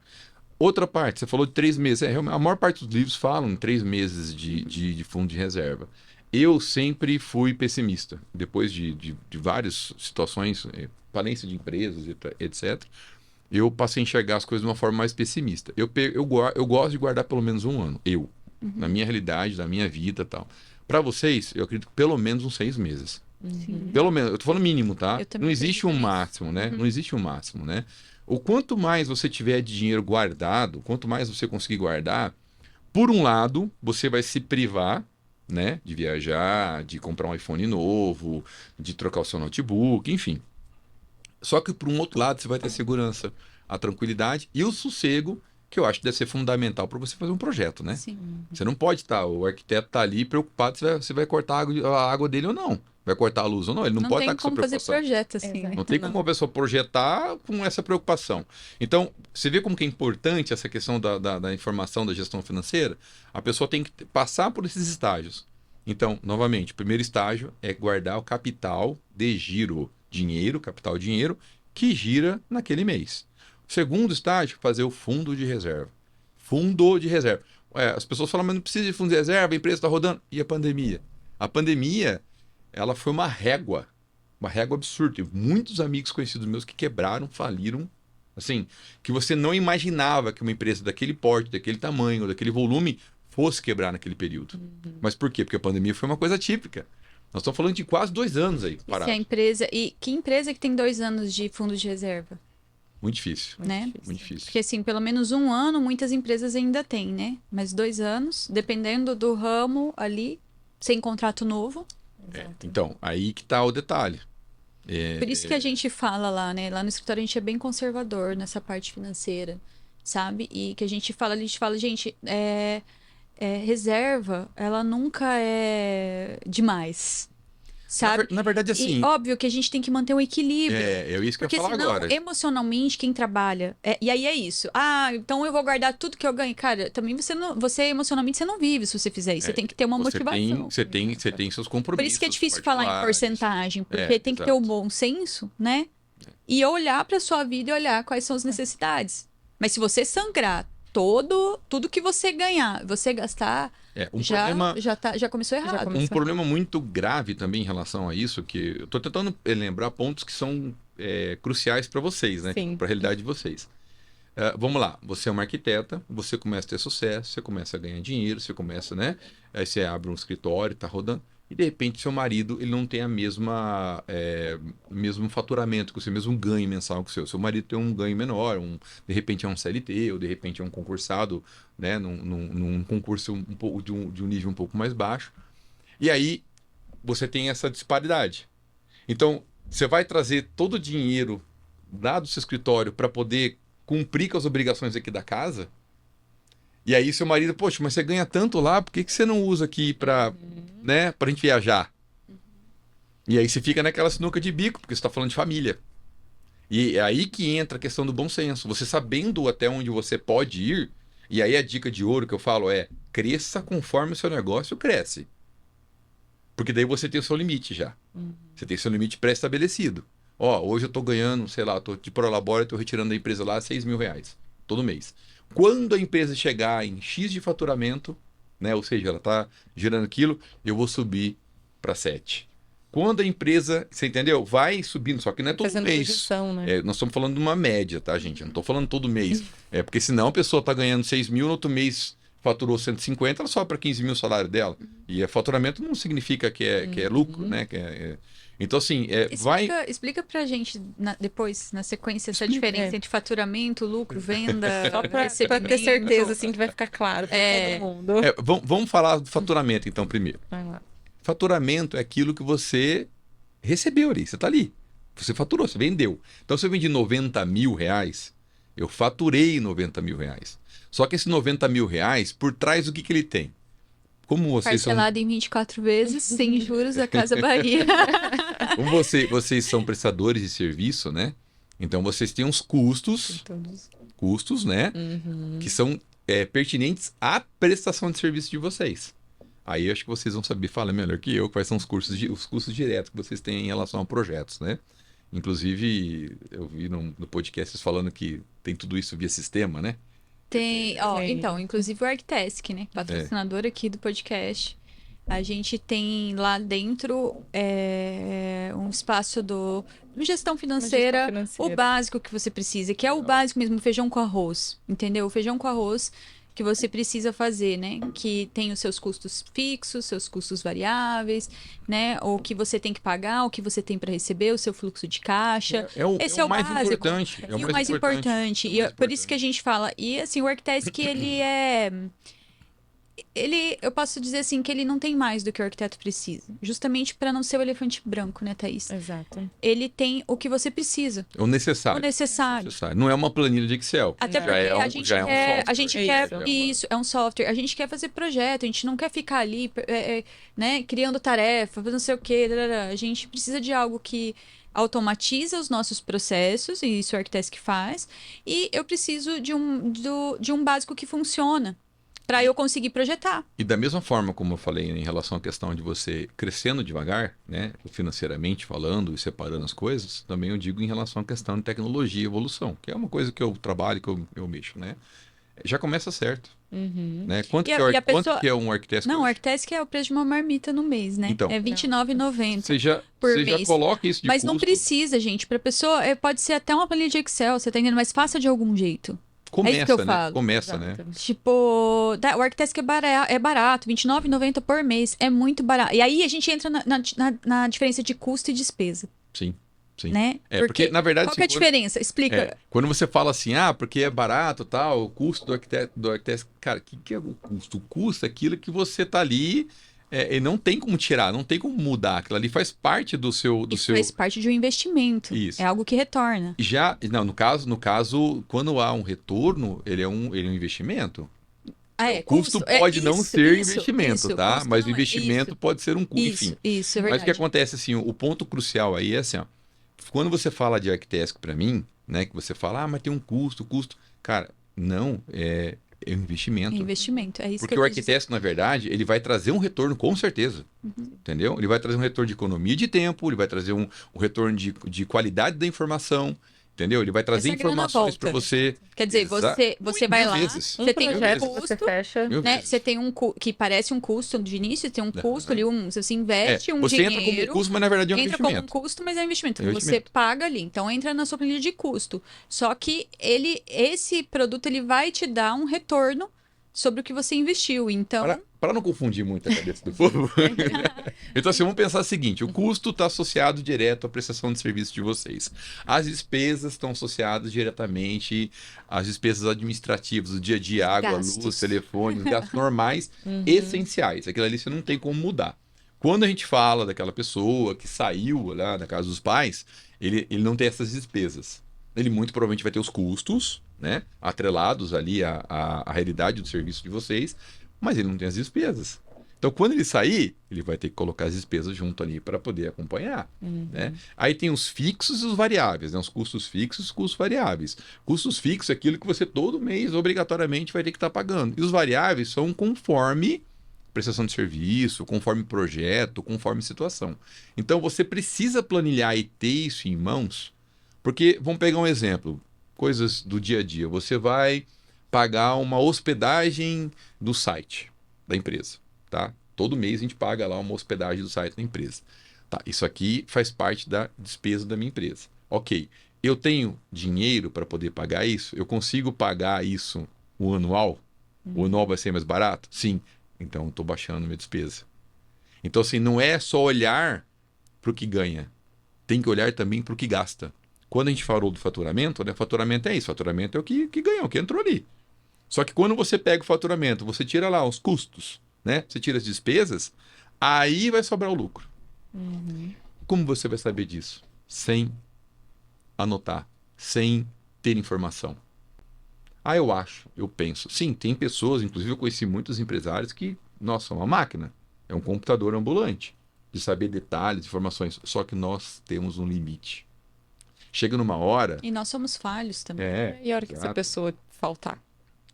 Outra parte, você falou de 3 meses. A maior parte dos livros falam em 3 meses de fundo de reserva. Eu sempre fui pessimista. Depois de várias situações, falência de empresas, etc., eu passei a enxergar as coisas de uma forma mais pessimista. Eu gosto de guardar pelo menos 1 ano. Na minha realidade, na minha vida e tal. Para vocês, eu acredito que pelo menos uns 6 meses. Pelo menos, eu tô falando mínimo, tá? Não existe um máximo, né? Não existe um máximo, né? O quanto mais você tiver de dinheiro guardado, quanto mais você conseguir guardar, por um lado, você vai se privar, né? De viajar, de comprar um iPhone novo, de trocar o seu notebook, enfim. Só que por um outro lado, você vai ter a segurança, a tranquilidade e o sossego que eu acho que deve ser fundamental para você fazer um projeto, né? Sim. Você não pode estar, o arquiteto está ali preocupado se você vai cortar a água dele ou não. Vai cortar a luz ou não. Ele não pode estar com essa Não tem como fazer preocupação. projeto assim, né? Exato. Não tem como uma pessoa projetar com essa preocupação. Então, você vê como que é importante essa questão da informação da gestão financeira? A pessoa tem que passar por esses estágios. Então, novamente, o primeiro estágio é guardar o capital de giro, capital dinheiro, que gira naquele mês. O segundo estágio, fazer o fundo de reserva. Fundo de reserva. As pessoas falam, mas não precisa de fundo de reserva, a empresa está rodando. E a pandemia? A pandemia, ela foi uma régua absurda. Tive muitos amigos conhecidos meus que quebraram, faliram, assim, que você não imaginava que uma empresa daquele porte, daquele tamanho, daquele volume, fosse quebrar naquele período. Mas por quê? Porque a pandemia foi uma coisa típica. Nós estamos falando de quase 2 anos aí, Se a empresa... E que empresa que tem 2 anos de fundo de reserva? Muito difícil. Né? Muito difícil. Porque, assim, pelo menos 1 ano, muitas empresas ainda têm, né? Mas 2 anos, dependendo do ramo ali, sem contrato novo. Então, aí que está o detalhe. Por isso que a gente fala lá, né? Lá no escritório a gente é bem conservador nessa parte financeira, sabe? E que a gente fala, gente, reserva, ela nunca é demais, sabe? Na verdade, assim... E óbvio que a gente tem que manter um equilíbrio. É isso que eu Porque ia falar senão, agora. emocionalmente, quem trabalha... e aí é isso. Ah, então eu vou guardar tudo que eu ganho. Cara, também você emocionalmente, você não vive se você fizer isso. Você tem que ter uma motivação. Você tem seus compromissos. Por isso que é difícil falar em porcentagem. Porque tem que ter exato. o bom senso, né? E olhar para sua vida e olhar quais são as necessidades. Mas se você sangrar tudo que você ganhar, você gastar, já começou errado. Um problema muito grave também em relação a isso, que eu estou tentando lembrar pontos que são cruciais para vocês, né? Para a realidade de vocês. Vamos lá, você é uma arquiteta, você começa a ter sucesso, você começa a ganhar dinheiro, você começa, né? Aí você abre um escritório, tá rodando, e de repente seu marido ele não tem a mesmo faturamento que o seu, mesmo ganho mensal que o seu. Seu marido tem um ganho menor, de repente é um CLT, ou de repente é um concursado, né? Num concurso de um nível um pouco mais baixo. E aí você tem essa disparidade. Então, você vai trazer todo o dinheiro lá do seu escritório para poder cumprir com as obrigações aqui da casa. E aí seu marido, poxa, mas você ganha tanto lá, por que você não usa aqui para a gente viajar? E aí você fica naquela sinuca de bico, porque você está falando de família. E é aí que entra a questão do bom senso. Você sabendo até onde você pode ir, e aí a dica de ouro que eu falo é, cresça conforme o seu negócio cresce. Porque daí você tem o seu limite já. Você tem seu limite pré-estabelecido. Hoje eu estou ganhando, sei lá, estou de prolabore, estou retirando da empresa lá R$6.000 todo mês. Quando a empresa chegar em X de faturamento, né, ou seja, ela está gerando aquilo, eu vou subir para 7. Quando a empresa, você entendeu? Vai subindo, só que não é todo mês. Projeção, né? Nós estamos falando de uma média, tá, gente? Eu não estou falando todo mês. Porque senão a pessoa está ganhando 6.000, no outro mês faturou 150, ela sobe para 15.000 o salário dela. E faturamento não significa que é lucro, né? Então, assim, Explica pra gente depois, na sequência, essa diferença entre faturamento, lucro, venda, Só pra ter certeza, assim, que vai ficar claro pra todo mundo. Vamos falar do faturamento, então, primeiro. Vai lá. Faturamento é aquilo que você recebeu ali, você tá ali. Você faturou, você vendeu. Então, se eu vendi R$90.000, eu faturei R$90.000. Só que esse R$90.000, por trás, o que ele tem? Como vocês parcelado em 24 vezes, sem juros, a Casa Bahia. Como vocês são prestadores de serviço, né? Então, vocês têm uns custos, né? Que são pertinentes à prestação de serviço de vocês. Aí, eu acho que vocês vão saber falar melhor que eu quais são os custos diretos que vocês têm em relação a projetos, né? Inclusive, eu vi no podcast vocês falando que tem tudo isso via sistema, né? Tem, então, inclusive o Arctesc, né? Patrocinador aqui do podcast. A gente tem lá dentro um espaço do gestão financeira, o básico que você precisa, que é o básico mesmo, feijão com arroz, entendeu? O feijão com arroz que você precisa fazer, né? Que tem os seus custos fixos, seus custos variáveis, né? O que você tem que pagar, o que você tem para receber, o seu fluxo de caixa. Esse é o mais básico. Importante. E o mais importante. E por isso que a gente fala. E assim, o Arctesc, eu posso dizer assim, que ele não tem mais do que o arquiteto precisa. Justamente para não ser o elefante branco, né, Thaís? Exato. Ele tem o que você precisa. É o necessário. O necessário. Não é uma planilha de Excel. Até Já porque é um, a gente já é um quer, software. a gente É quer isso. isso, é um software. A gente quer fazer projeto, a gente não quer ficar ali, né, criando tarefa, não sei o quê. A gente precisa de algo que automatiza os nossos processos, e isso o Arquitesk faz. E eu preciso de um básico que funciona para eu conseguir projetar. E da mesma forma como eu falei em relação à questão de você crescendo devagar, né, financeiramente falando e separando as coisas, também eu digo em relação à questão de tecnologia e evolução, que é uma coisa que eu trabalho, que eu mexo, né? Já começa certo, né? Quanto que é um arquiteto? Não, o Arquitesk é o preço de uma marmita no mês, né? Então, é R$29,90 Você já mês. coloca isso de Mas não custo. precisa, gente. Para pessoa, pode ser até uma planilha de Excel, você tá entendendo? Mas faça de algum jeito. Começa, é isso que eu né? falo. Começa, né? Exato. Tipo, o Arquitesk é barato, R$29,90 por mês. É muito barato. E aí a gente entra na diferença de custo e despesa, Sim, sim. né? Porque, na verdade, qual que é a diferença? Explica. quando você fala assim, porque é barato, tal, o custo do arquiteto, cara, o que é o custo? O custo é aquilo que você tá ali, e não tem como tirar, não tem como mudar. Aquilo ali faz parte do seu... Faz parte de um investimento. Isso. É algo que retorna. Não, no caso, quando há um retorno, ele é um investimento. O custo pode não ser investimento, tá? Custo Mas o não investimento pode ser um custo, enfim. Isso, é Mas verdade. o que acontece, assim, o ponto crucial aí é assim, ó, quando você fala de Arquitesk para mim, né, que você fala, mas tem um custo, cara, não, é um investimento. Investimento, é isso Porque que o eu quis dizer. arquiteto, na verdade, ele vai trazer um retorno com certeza, entendeu? Ele vai trazer um retorno de economia de tempo, ele vai trazer um retorno de qualidade da informação, entendeu? Ele vai trazer Essa grana informações para volta. você. Quer dizer, você vai lá, vezes. você tem um projeto custo, que você fecha. Mil né? vezes. Você tem que parece um custo de início, você tem um custo ali, você investe um você dinheiro. entra como custo, mas na verdade é um Entra como um investimento. custo, mas é um investimento. É um Você investimento. paga ali. Então entra na sua planilha de custo. Só que esse produto ele vai te dar um retorno sobre o que você investiu. Então, Para não confundir muito a cabeça do povo. Então, assim, vamos pensar o seguinte: o custo está associado direto à prestação de serviço de vocês. As despesas estão associadas diretamente às despesas administrativas, do dia a dia, água, Gastos. luz, telefone, gastos normais, essenciais. Aquilo ali você não tem como mudar. Quando a gente fala daquela pessoa que saiu lá da casa dos pais, ele não tem essas despesas. Ele muito provavelmente vai ter os custos, né, atrelados ali à realidade do serviço de vocês, mas ele não tem as despesas. Então, quando ele sair, ele vai ter que colocar as despesas junto ali para poder acompanhar. Né? Aí tem os fixos e os variáveis, né? Os custos fixos e os custos variáveis. Custos fixos é aquilo que você todo mês obrigatoriamente vai ter que estar pagando. E os variáveis são conforme prestação de serviço, conforme projeto, conforme situação. Então, você precisa planilhar e ter isso em mãos, porque, vamos pegar um exemplo, coisas do dia a dia. Você vai pagar uma hospedagem do site da empresa, tá? Todo mês a gente paga lá uma hospedagem do site da empresa. Tá, isso aqui faz parte da despesa da minha empresa. Ok, eu tenho dinheiro para poder pagar isso? Eu consigo pagar isso o anual? O anual vai ser mais barato? Sim. Então, estou baixando minha despesa. Então, assim, não é só olhar para o que ganha. Tem que olhar também para o que gasta. Quando a gente falou do faturamento, né? Faturamento é isso. Faturamento é o que ganhou, o que entrou ali. Só que quando você pega o faturamento, você tira lá os custos, né? Você tira as despesas, aí vai sobrar o lucro. Como você vai saber disso? Sem anotar, sem ter informação. Eu penso. Sim, tem pessoas, inclusive eu conheci muitos empresários que, nossa, é uma máquina. É um computador ambulante de saber detalhes, informações. Só que nós temos um limite. Chega numa hora... e nós somos falhos também. E a hora que essa exato. pessoa faltar?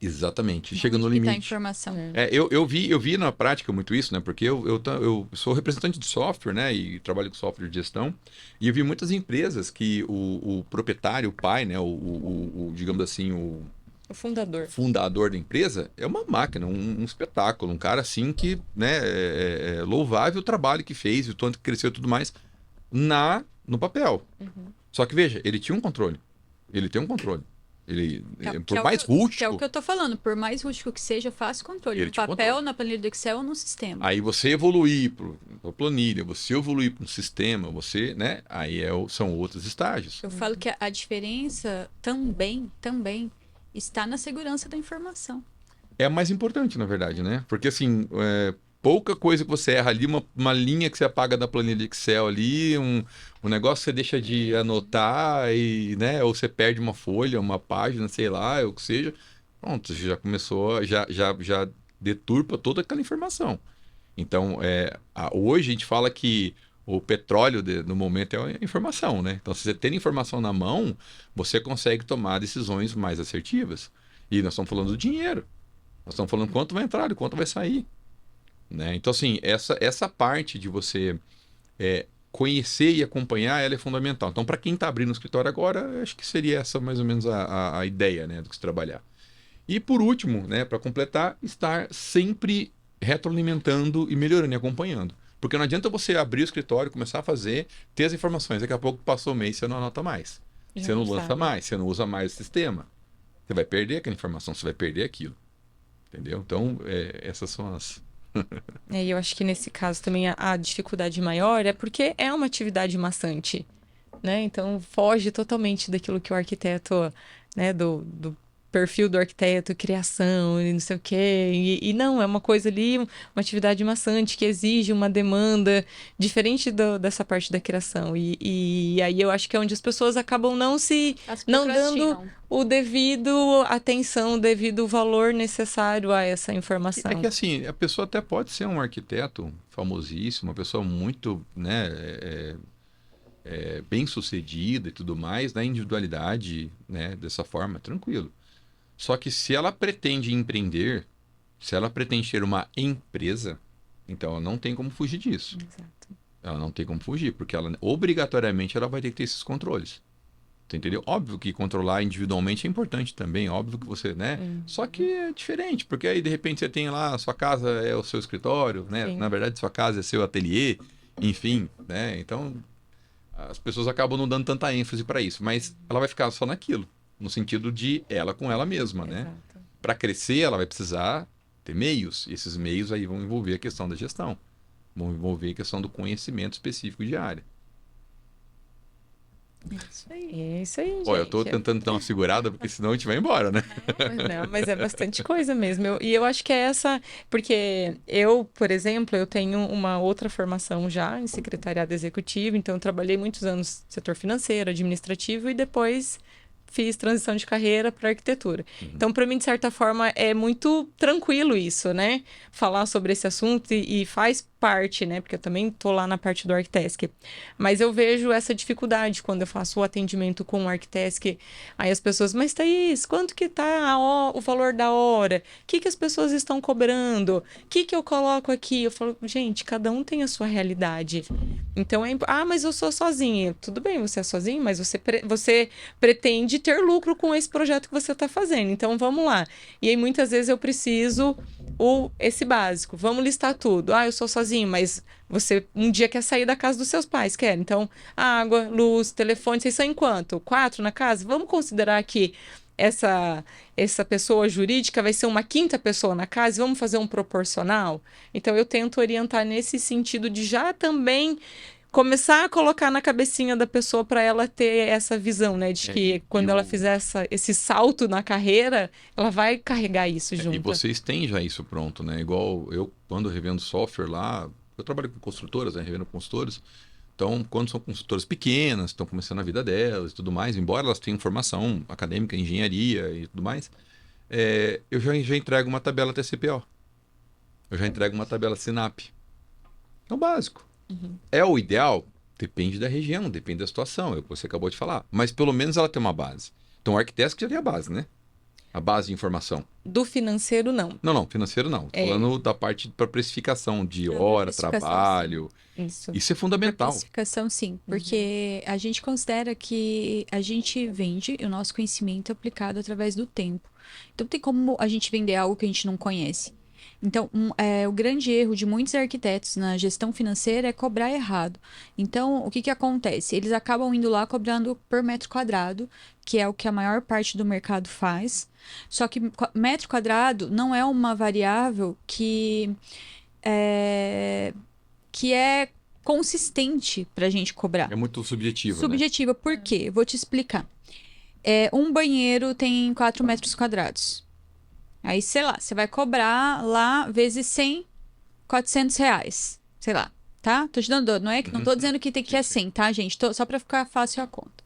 Exatamente. Chega no Onde que tá a limite. informação. Eu vi na prática muito isso, né? Porque eu sou representante de software, né? E trabalho com software de gestão. E eu vi muitas empresas que o proprietário, o pai, né? Digamos assim, o O fundador. fundador da empresa é uma máquina, um espetáculo. Um cara assim que, né? É louvável o trabalho que fez, o tanto que cresceu e tudo mais no papel. Só que veja, ele tinha um controle. Ele tem um controle. Ele, por mais rústico... Que é o que eu tô falando. Por mais rústico que seja, faça controle. Ele No tinha papel, controle. na planilha do Excel ou no sistema. Aí você evoluir para planilha, você evoluir para um sistema, você, né? Aí são outros estágios. Eu falo que a diferença também está na segurança da informação. é a mais importante, na verdade, né? Porque, assim, pouca coisa que você erra ali, uma linha que você apaga da planilha de Excel ali, um negócio que você deixa de anotar, e, né? Ou você perde uma folha, uma página, sei lá, ou o que seja. Pronto, você já começou, já deturpa toda aquela informação. Então, hoje a gente fala que o petróleo no momento é a informação, né? Então, se você tem informação na mão, você consegue tomar decisões mais assertivas. E nós estamos falando do dinheiro. Nós estamos falando quanto vai entrar e quanto vai sair. Né? Então, assim, essa parte de você conhecer e acompanhar, ela é fundamental. Então, para quem está abrindo o escritório agora, acho que seria essa mais ou menos a ideia, né, do que se trabalhar. E por último, né, para completar, estar sempre retroalimentando e melhorando e acompanhando. Porque não adianta você abrir o escritório, começar a fazer, ter as informações, daqui a pouco passou o mês, você não anota mais. Você não lança mais, você não usa mais o sistema. Você vai perder aquela informação, você vai perder aquilo. Entendeu? Então, essas são as... E eu acho que nesse caso também a dificuldade maior é porque é uma atividade maçante, né? Então foge totalmente daquilo que o arquiteto, né, do perfil do arquiteto, criação e não sei o quê. E não, é uma coisa ali, uma atividade maçante que exige uma demanda diferente dessa parte da criação. E aí eu acho que é onde as pessoas acabam não dando o devido atenção, o devido valor necessário a essa informação. É que assim, a pessoa até pode ser um arquiteto famosíssimo, uma pessoa muito, né, bem sucedida e tudo mais, na individualidade, né, dessa forma, tranquilo. Só que se ela pretende empreender, se ela pretende ter uma empresa, então ela não tem como fugir disso. Exato. Ela não tem como fugir, porque ela obrigatoriamente ela vai ter que ter esses controles. Você entendeu? Óbvio que controlar individualmente é importante também, óbvio que você, né? Só que é diferente, porque aí de repente você tem lá, a sua casa é o seu escritório, né? Sim. Na verdade, sua casa é seu ateliê, enfim, né? Então, as pessoas acabam não dando tanta ênfase para isso, mas ela vai ficar só naquilo, no sentido de ela com ela mesma, né? Exato. Para crescer, ela vai precisar ter meios, e esses meios aí vão envolver a questão da gestão, vão envolver a questão do conhecimento específico de área. É isso aí, gente. Ó, eu tô tentando dar uma segurada, porque senão a gente vai embora, né? Não, mas é bastante coisa mesmo. E eu acho que é essa, porque eu, por exemplo, eu tenho uma outra formação já em secretariado executivo, então eu trabalhei muitos anos no setor financeiro, administrativo e depois fiz transição de carreira para arquitetura. Então, para mim, de certa forma, é muito tranquilo isso, né? Falar sobre esse assunto e faz parte, né? Porque eu também tô lá na parte do Arquitesc. Mas eu vejo essa dificuldade quando eu faço o atendimento com o Arquitesc. Aí as pessoas, mas Thaís, quanto que tá o valor da hora? O que as pessoas estão cobrando? O que eu coloco aqui? Eu falo, gente, cada um tem a sua realidade. Então, mas eu sou sozinha. Tudo bem, você é sozinho, mas você pretende ter lucro com esse projeto que você está fazendo. Então, vamos lá. E aí, muitas vezes, eu preciso esse básico. Vamos listar tudo. Eu sou sozinho, mas você um dia quer sair da casa dos seus pais, quer? Então, água, luz, telefone, vocês são em quanto? 4 na casa? Vamos considerar que essa pessoa jurídica vai ser uma 5ª pessoa na casa, vamos fazer um proporcional? Então, eu tento orientar nesse sentido de já também começar a colocar na cabecinha da pessoa para ela ter essa visão, né? De que quando ela fizer esse salto na carreira, ela vai carregar isso junto. E vocês têm já isso pronto, né? Igual eu, quando revendo software lá, eu trabalho com construtoras, né? Revendo consultores. Então, quando são consultoras pequenas, estão começando a vida delas e tudo mais, embora elas tenham formação acadêmica, engenharia e tudo mais, eu já entrego uma tabela TCPO. Eu já entrego uma tabela SINAP. É o básico. É o ideal? Depende da região, depende da situação, é o que você acabou de falar. Mas pelo menos ela tem uma base. Então o Arquitesc já tem a base, né? A base de informação. Do financeiro, não. Não, financeiro não. Tô falando da parte para precificação de hora, trabalho. Isso. Isso é fundamental. Precificação, sim. Porque a gente considera que a gente vende o nosso conhecimento aplicado através do tempo. Então, tem como a gente vender algo que a gente não conhece. Então, o grande erro de muitos arquitetos na gestão financeira é cobrar errado. Então, o que acontece? Eles acabam indo lá cobrando por metro quadrado, que é o que a maior parte do mercado faz. Só que metro quadrado não é uma variável que é consistente para a gente cobrar. É muito subjetivo, Subjetiva, né? Por quê? Vou te explicar. Um banheiro tem 4 metros quadrados. Aí, sei lá, você vai cobrar lá vezes 100, R$ 400. Sei lá, tá? Tô te dando, não é que não tô dizendo que tem que é 100, tá, gente? Só pra ficar fácil a conta.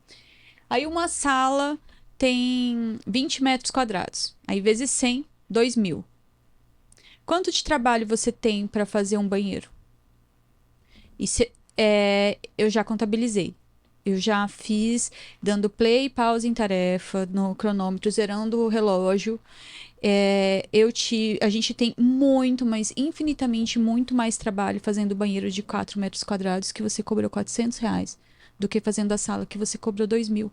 Aí uma sala tem 20 metros quadrados. Aí vezes 100, 2.000. Quanto de trabalho você tem pra fazer um banheiro? Eu já contabilizei. Eu já fiz dando play e pause em tarefa, no cronômetro, zerando o relógio. A gente tem muito, mas infinitamente muito mais trabalho fazendo banheiro de 4 metros quadrados que você cobrou R$ 400 do que fazendo a sala que você cobrou 2.000.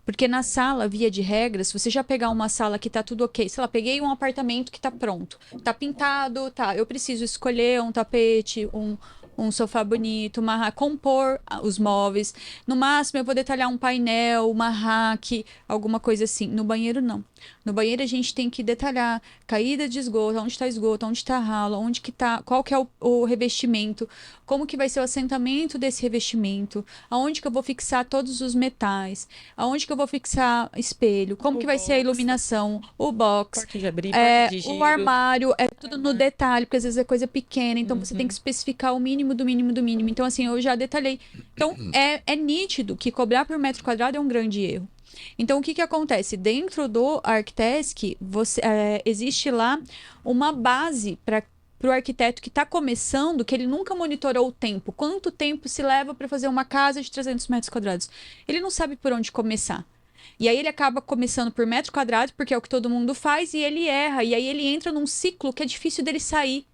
Porque na sala, via de regra, se você já pegar uma sala que tá tudo ok, sei lá, peguei um apartamento que tá pronto, tá pintado, tá, eu preciso escolher um tapete, um sofá bonito, compor os móveis. No máximo, eu vou detalhar um painel, uma rack, alguma coisa assim. No banheiro, não. No banheiro, a gente tem que detalhar caída de esgoto, onde está esgoto, onde está ralo, onde que tá, qual que é o revestimento, como que vai ser o assentamento desse revestimento, aonde que eu vou fixar todos os metais, aonde que eu vou fixar espelho, como que vai ser a iluminação, o box, Porta de abrir, porta de giro. o armário, é tudo no detalhe, porque às vezes é coisa pequena, então você tem que especificar o mínimo do mínimo do mínimo. Então, assim, eu já detalhei. Então, é nítido que cobrar por metro quadrado é um grande erro. Então, o que acontece? Dentro do ArcTask, existe lá uma base para o arquiteto que está começando, que ele nunca monitorou o tempo. Quanto tempo se leva para fazer uma casa de 300 metros quadrados? Ele não sabe por onde começar. E aí ele acaba começando por metro quadrado, porque é o que todo mundo faz, e ele erra. E aí ele entra num ciclo que é difícil dele sair.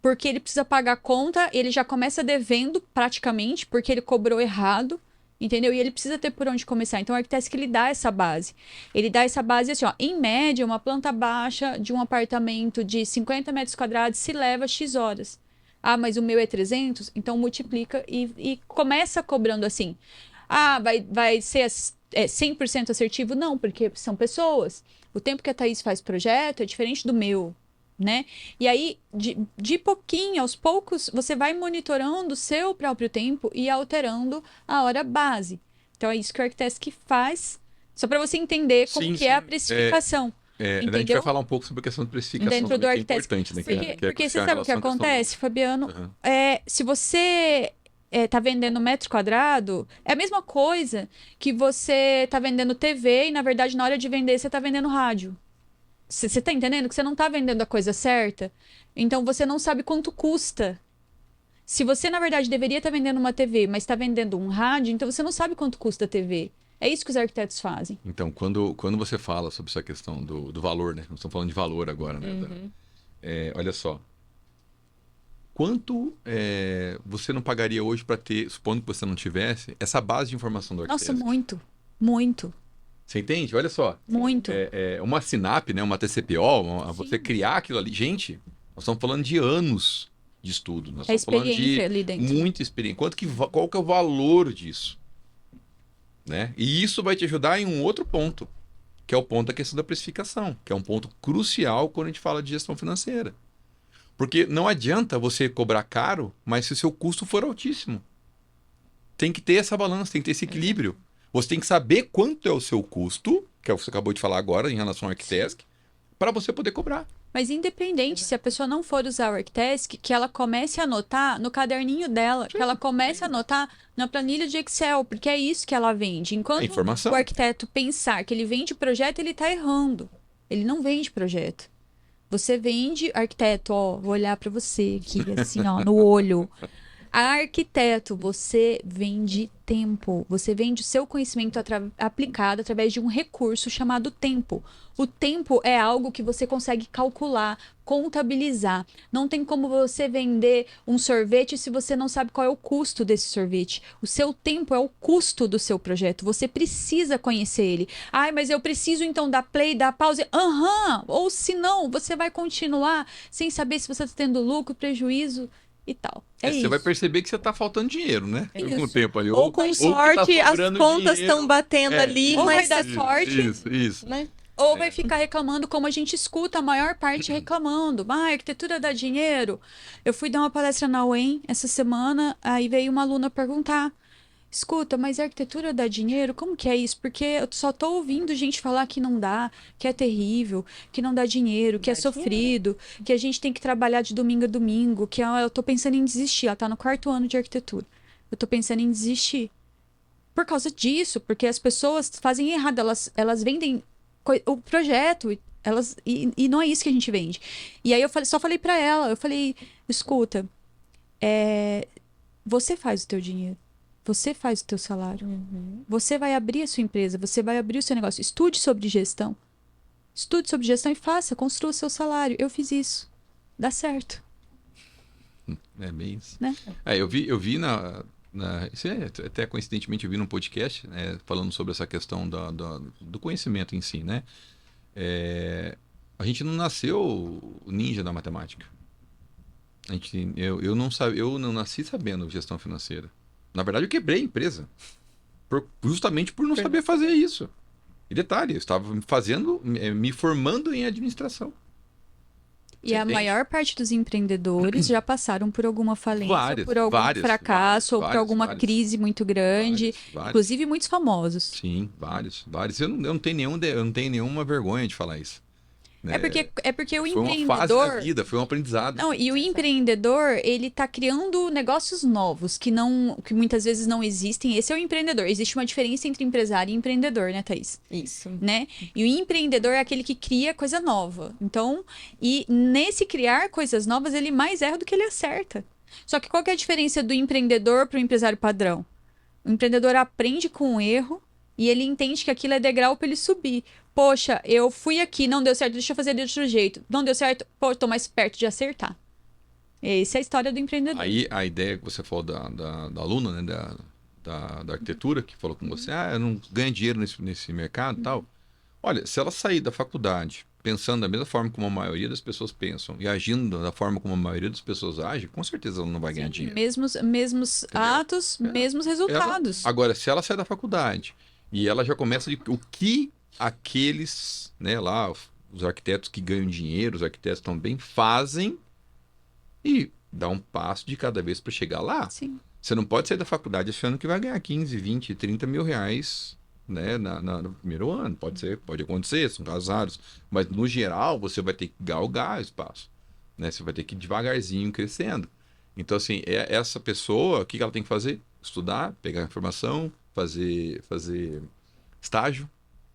Porque ele precisa pagar a conta, ele já começa devendo praticamente, porque ele cobrou errado. Entendeu? E ele precisa ter por onde começar. Então, o ArcTask, ele dá essa base. Ele dá essa base assim, ó. Em média, uma planta baixa de um apartamento de 50 metros quadrados se leva X horas. Ah, mas o meu é 300? Então, multiplica e começa cobrando assim. Ah, vai ser 100% assertivo? Não, porque são pessoas. O tempo que a Thaís faz projeto é diferente do meu. Né? E aí, de pouquinho, aos poucos, você vai monitorando o seu próprio tempo e alterando a hora base. Então, é isso que o ArcTask faz, só para você entender como que é a precificação. A gente vai falar um pouco sobre a questão de precificação. Dentro do que é ArcTask. importante, né? Porque você sabe o que acontece, Fabiano? Se você tá vendendo metro quadrado, é a mesma coisa que você tá vendendo TV e, na verdade, na hora de vender, você tá vendendo rádio. Você tá entendendo que você não tá vendendo a coisa certa? Então, você não sabe quanto custa. Se você, na verdade, deveria estar vendendo uma TV, mas está vendendo um rádio, então você não sabe quanto custa a TV. É isso que os arquitetos fazem. Então, quando você fala sobre essa questão do valor, né? Nós estamos falando de valor agora, né? Olha só. Quanto você não pagaria hoje para ter, supondo que você não tivesse, essa base de informação do arquiteto? Nossa, muito. Muito. Você entende? Olha só. Muito. Uma SINAP, né? Uma TCPO, você criar aquilo ali. Gente, nós estamos falando de anos de estudo. Nós estamos falando de ali dentro. muita experiência. Qual que é o valor disso? Né? E isso vai te ajudar em um outro ponto, que é o ponto da questão da precificação, que é um ponto crucial quando a gente fala de gestão financeira. Porque não adianta você cobrar caro, mas se o seu custo for altíssimo. Tem que ter essa balança, tem que ter esse equilíbrio. Você tem que saber quanto é o seu custo, que é o que você acabou de falar agora em relação ao ArcTask, para você poder cobrar. Mas independente, se a pessoa não for usar o ArcTask, que ela comece a anotar no caderninho dela, que ela comece a anotar na planilha de Excel, porque é isso que ela vende. Enquanto o arquiteto pensar que ele vende projeto, ele está errando. Ele não vende projeto. Você vende arquiteto, ó, vou olhar para você aqui, assim, ó, no olho. Arquiteto, você vende tempo. Você vende o seu conhecimento aplicado através de um recurso chamado tempo. O tempo é algo que você consegue calcular, contabilizar. Não tem como você vender um sorvete se você não sabe qual é o custo desse sorvete. O seu tempo é o custo do seu projeto. Você precisa conhecer ele. Ai, mas eu preciso então dar play, dar pause. Ou se não, você vai continuar sem saber se você está tendo lucro, prejuízo e tal. Você vai perceber que você está faltando dinheiro, né? Com o tempo ali. Ou com sorte, as contas estão batendo ali, ou mas vai dar sorte. Isso. Né? Ou vai ficar reclamando, como a gente escuta a maior parte reclamando. A arquitetura dá dinheiro. Eu fui dar uma palestra na UEM essa semana, aí veio uma aluna perguntar escuta, mas a arquitetura dá dinheiro? Como que é isso? Porque eu só tô ouvindo gente falar que não dá, que é terrível, que não dá dinheiro, que é Dá sofrido, que a gente tem que trabalhar de domingo a domingo, que eu tô pensando em desistir. Ela tá no 4º ano de arquitetura. Eu tô pensando em desistir. Por causa disso, porque as pessoas fazem errado, elas vendem o projeto, e não é isso que a gente vende. E aí só falei pra ela, eu falei, escuta, você faz o teu dinheiro, você faz o teu salário, você vai abrir a sua empresa, você vai abrir o seu negócio, estude sobre gestão e faça, construa o seu salário. Eu fiz isso, dá certo. É bem isso. Né? Eu vi isso até coincidentemente eu vi num podcast, né, falando sobre essa questão do conhecimento em si, né? A gente não nasceu ninja da matemática. Eu não nasci sabendo gestão financeira. Na verdade, eu quebrei a empresa justamente por não saber fazer isso. E detalhe, eu estava me formando em administração. E a maior parte dos empreendedores já passaram por alguma falência, por algum fracasso, ou por alguma crise muito grande. Vários. Inclusive muitos famosos. Sim, vários. Eu não tenho nenhuma vergonha de falar isso. Né? É porque o foi empreendedor... uma fase da vida, foi um aprendizado. Não, e o empreendedor, ele tá criando negócios novos que muitas vezes não existem. Esse é o empreendedor. Existe uma diferença entre empresário e empreendedor, né, Thaís? Isso. Né? E o empreendedor é aquele que cria coisa nova. Então, e nesse criar coisas novas, ele mais erra do que ele acerta. Só que qual que é a diferença do empreendedor para o empresário padrão? O empreendedor aprende com o erro e ele entende que aquilo é degrau para ele subir. Poxa, eu fui aqui, não deu certo, deixa eu fazer de outro jeito. Não deu certo, pô, tô mais perto de acertar. Essa é a história do empreendedor. Aí a ideia que você falou da aluna, né, da arquitetura, que falou com você, eu não ganho dinheiro nesse mercado e tal. Olha, se ela sair da faculdade pensando da mesma forma como a maioria das pessoas pensam e agindo da forma como a maioria das pessoas age, com certeza ela não vai ganhar dinheiro. Mesmos atos, mesmos resultados. Agora, se ela sai da faculdade e ela já começa o que aqueles, né, lá, os arquitetos que ganham dinheiro, os arquitetos também fazem e dá um passo de cada vez para chegar lá. Sim. Você não pode sair da faculdade achando que vai ganhar 15, 20, 30 mil reais, né, no primeiro ano. Pode acontecer, são casos raros. Mas, no geral, você vai ter que galgar espaço. Né? Você vai ter que ir devagarzinho crescendo. Então, assim, essa pessoa, o que ela tem que fazer? Estudar, pegar informação, fazer estágio,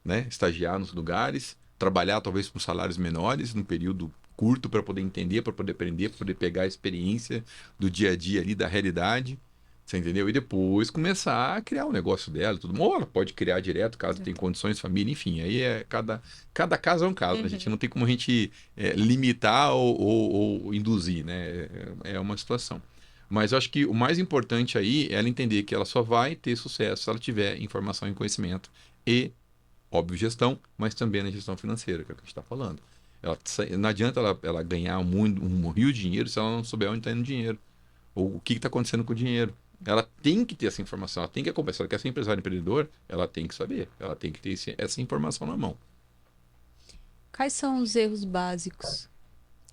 né? Estagiar nos lugares, trabalhar talvez com salários menores, num período curto para poder entender, para poder aprender, para poder pegar a experiência do dia a dia ali, da realidade. Você entendeu? E depois começar a criar o negócio dela, tudo. Ou ela pode criar direto, caso tenha condições, família, enfim. Aí cada caso é um caso. Né? A gente não tem como a gente limitar ou induzir, né? É uma situação. Mas eu acho que o mais importante aí é ela entender que ela só vai ter sucesso se ela tiver informação e conhecimento e, óbvio, gestão, mas também na gestão financeira, que é o que a gente está falando. Não adianta ela ganhar um rio de dinheiro se ela não souber onde está indo o dinheiro. Ou o que está acontecendo com o dinheiro. Ela tem que ter essa informação, ela tem que acompanhar. Se ela quer ser empresário empreendedor, ela tem que saber, ela tem que ter essa informação na mão. Quais são os erros básicos?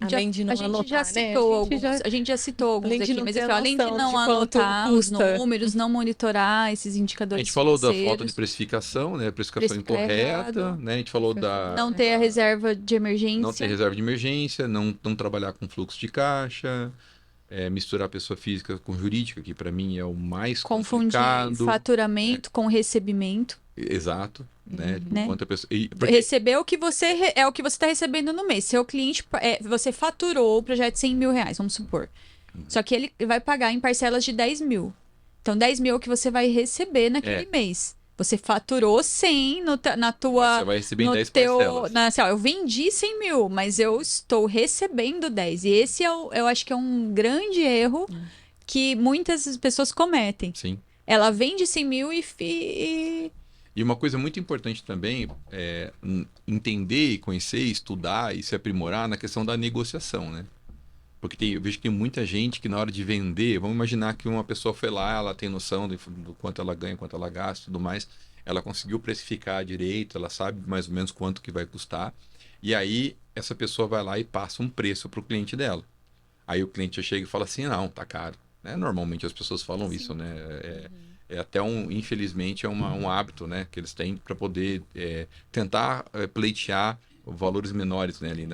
Além de não anotar, A gente já citou alguns aqui, mas além de não de anotar os números, não monitorar esses indicadores. A gente falou da falta de precificação, né? Precificação incorreta, né? A gente falou não ter a reserva de emergência. Não ter reserva de emergência, não trabalhar com fluxo de caixa, misturar pessoa física com jurídica, que para mim é o mais complicado. Confundir faturamento com recebimento. Exato, né? Quanto a pessoa... Receber o que você está recebendo no mês. Seu cliente, você faturou o projeto de 100 mil reais, vamos supor. Só que ele vai pagar em parcelas de 10 mil. Então, 10 mil é o que você vai receber naquele mês. Você faturou 100 na tua... Você vai receber em 10 parcelas. Assim, eu vendi 100 mil, mas eu estou recebendo 10. E esse eu acho que é um grande erro que muitas pessoas cometem. Sim. Ela vende 100 mil E uma coisa muito importante também é entender e conhecer, estudar e se aprimorar na questão da negociação, né? Porque eu vejo que tem muita gente que na hora de vender, vamos imaginar que uma pessoa foi lá, ela tem noção do quanto ela ganha, quanto ela gasta e tudo mais, ela conseguiu precificar direito, ela sabe mais ou menos quanto que vai custar, e aí essa pessoa vai lá e passa um preço para o cliente dela. Aí o cliente chega e fala assim, não, tá caro. Né? Normalmente as pessoas falam isso, né? é até infelizmente, um hábito, né, que eles têm para poder tentar pleitear valores menores, né, ali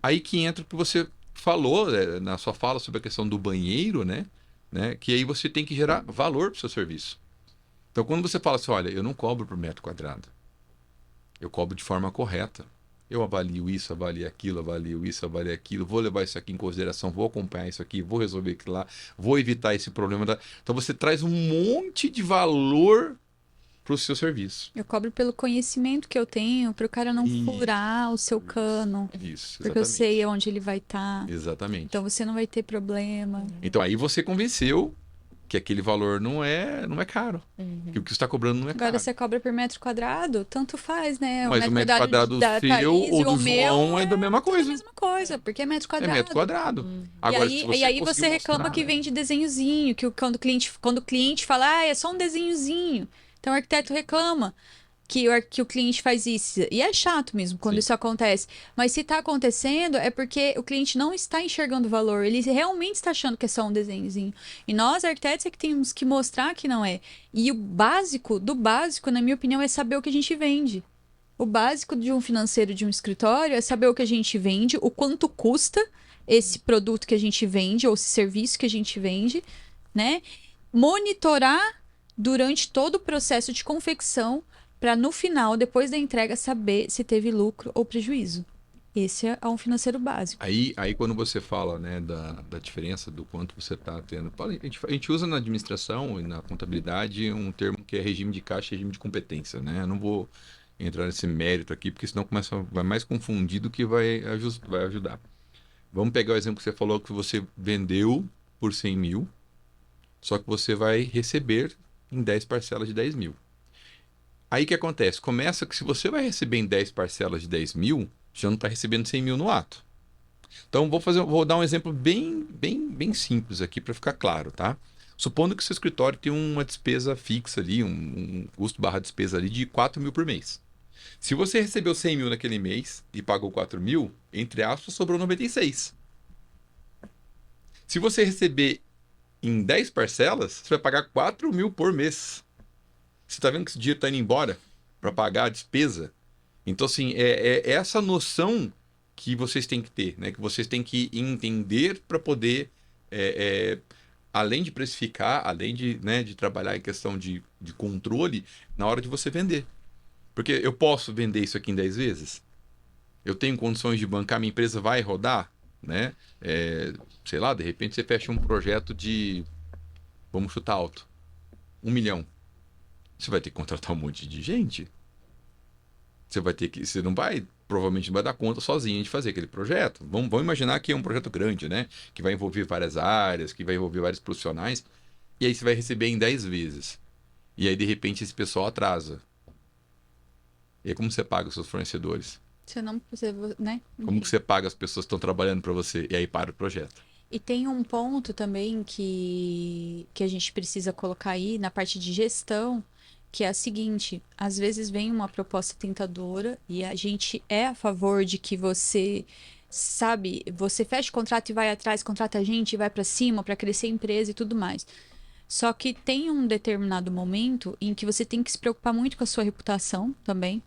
Aí que entra o que você falou na sua fala sobre a questão do banheiro, né, que aí você tem que gerar valor para o seu serviço. Então, quando você fala assim, olha, eu não cobro por metro quadrado, eu cobro de forma correta. Eu avalio isso, avalio aquilo, avalio isso, avalio aquilo, vou levar isso aqui em consideração, vou acompanhar isso aqui, vou resolver aquilo lá, vou evitar esse problema. Então você traz um monte de valor para o seu serviço. Eu cobro pelo conhecimento que eu tenho, para o cara não Isso. furar o seu cano. Isso, exatamente. Porque eu sei onde ele vai estar. Exatamente. Então você não vai ter problema. Então aí você convenceu que aquele valor não é caro. Que o que você está cobrando não é Agora caro. você cobra por metro quadrado, tanto faz, né? Mas o metro quadrado da seu Thaís ou e do o meu João é da mesma É a coisa. mesma coisa, porque é metro É quadrado. metro quadrado. E Agora, aí, se você e aí conseguir você reclama mostrar, que vende desenhozinho, que quando o cliente fala, ah, é só um desenhozinho. Então o arquiteto reclama que o cliente faz isso. E é chato mesmo quando Sim. isso acontece. Mas se tá acontecendo, é porque o cliente não está enxergando valor. Ele realmente está achando que é só um desenhozinho. E nós, arquitetos, é que temos que mostrar que não é. E o básico do básico, na minha opinião, é saber o que a gente vende. O básico de um financeiro de um escritório é saber o que a gente vende, o quanto custa esse produto que a gente vende, ou esse serviço que a gente vende, né? Monitorar durante todo o processo de confecção para no final, depois da entrega, saber se teve lucro ou prejuízo. Esse é um financeiro básico. Aí quando você fala, né, da diferença do quanto você está tendo, a gente usa na administração e na contabilidade um termo que é regime de caixa e regime de competência, né? Eu não vou entrar nesse mérito aqui, porque senão vai mais confundir do que vai ajudar. Vamos pegar o exemplo que você falou que você vendeu por 100 mil, só que você vai receber em 10 parcelas de 10 mil. Aí o que acontece? Começa que se você vai receber em 10 parcelas de 10 mil, já não está recebendo 100 mil no ato. Então, vou dar um exemplo bem simples aqui para ficar claro, tá? Supondo que o seu escritório tem uma despesa fixa ali, um custo / despesa ali de 4 mil por mês. Se você recebeu 100 mil naquele mês e pagou 4 mil, entre aspas, sobrou 96. Se você receber em 10 parcelas, você vai pagar 4 mil por mês. Você está vendo que esse dinheiro está indo embora para pagar a despesa? Então, assim, é essa noção que vocês têm que ter, né? Que vocês têm que entender para poder, além de precificar, além de, né, de trabalhar em questão de controle, na hora de você vender. Porque eu posso vender isso aqui em 10 vezes? Eu tenho condições de bancar, minha empresa vai rodar, né? Sei lá, de repente você fecha um projeto de, vamos chutar alto, 1 milhão. Você vai ter que contratar um monte de gente. Você não vai, provavelmente não vai dar conta sozinho de fazer aquele projeto. Vamos imaginar que é um projeto grande, né? Que vai envolver várias áreas, que vai envolver vários profissionais. E aí você vai receber em 10 vezes. E aí, de repente, esse pessoal atrasa. E aí como você paga os seus fornecedores? Né? Como que você paga as pessoas que estão trabalhando para você? E aí para o projeto. E tem um ponto também que a gente precisa colocar aí na parte de gestão, que é a seguinte: às vezes vem uma proposta tentadora e a gente é a favor de que você, sabe, você fecha o contrato e vai atrás, contrata a gente e vai para cima para crescer a empresa e tudo mais. Só que tem um determinado momento em que você tem que se preocupar muito com a sua reputação também.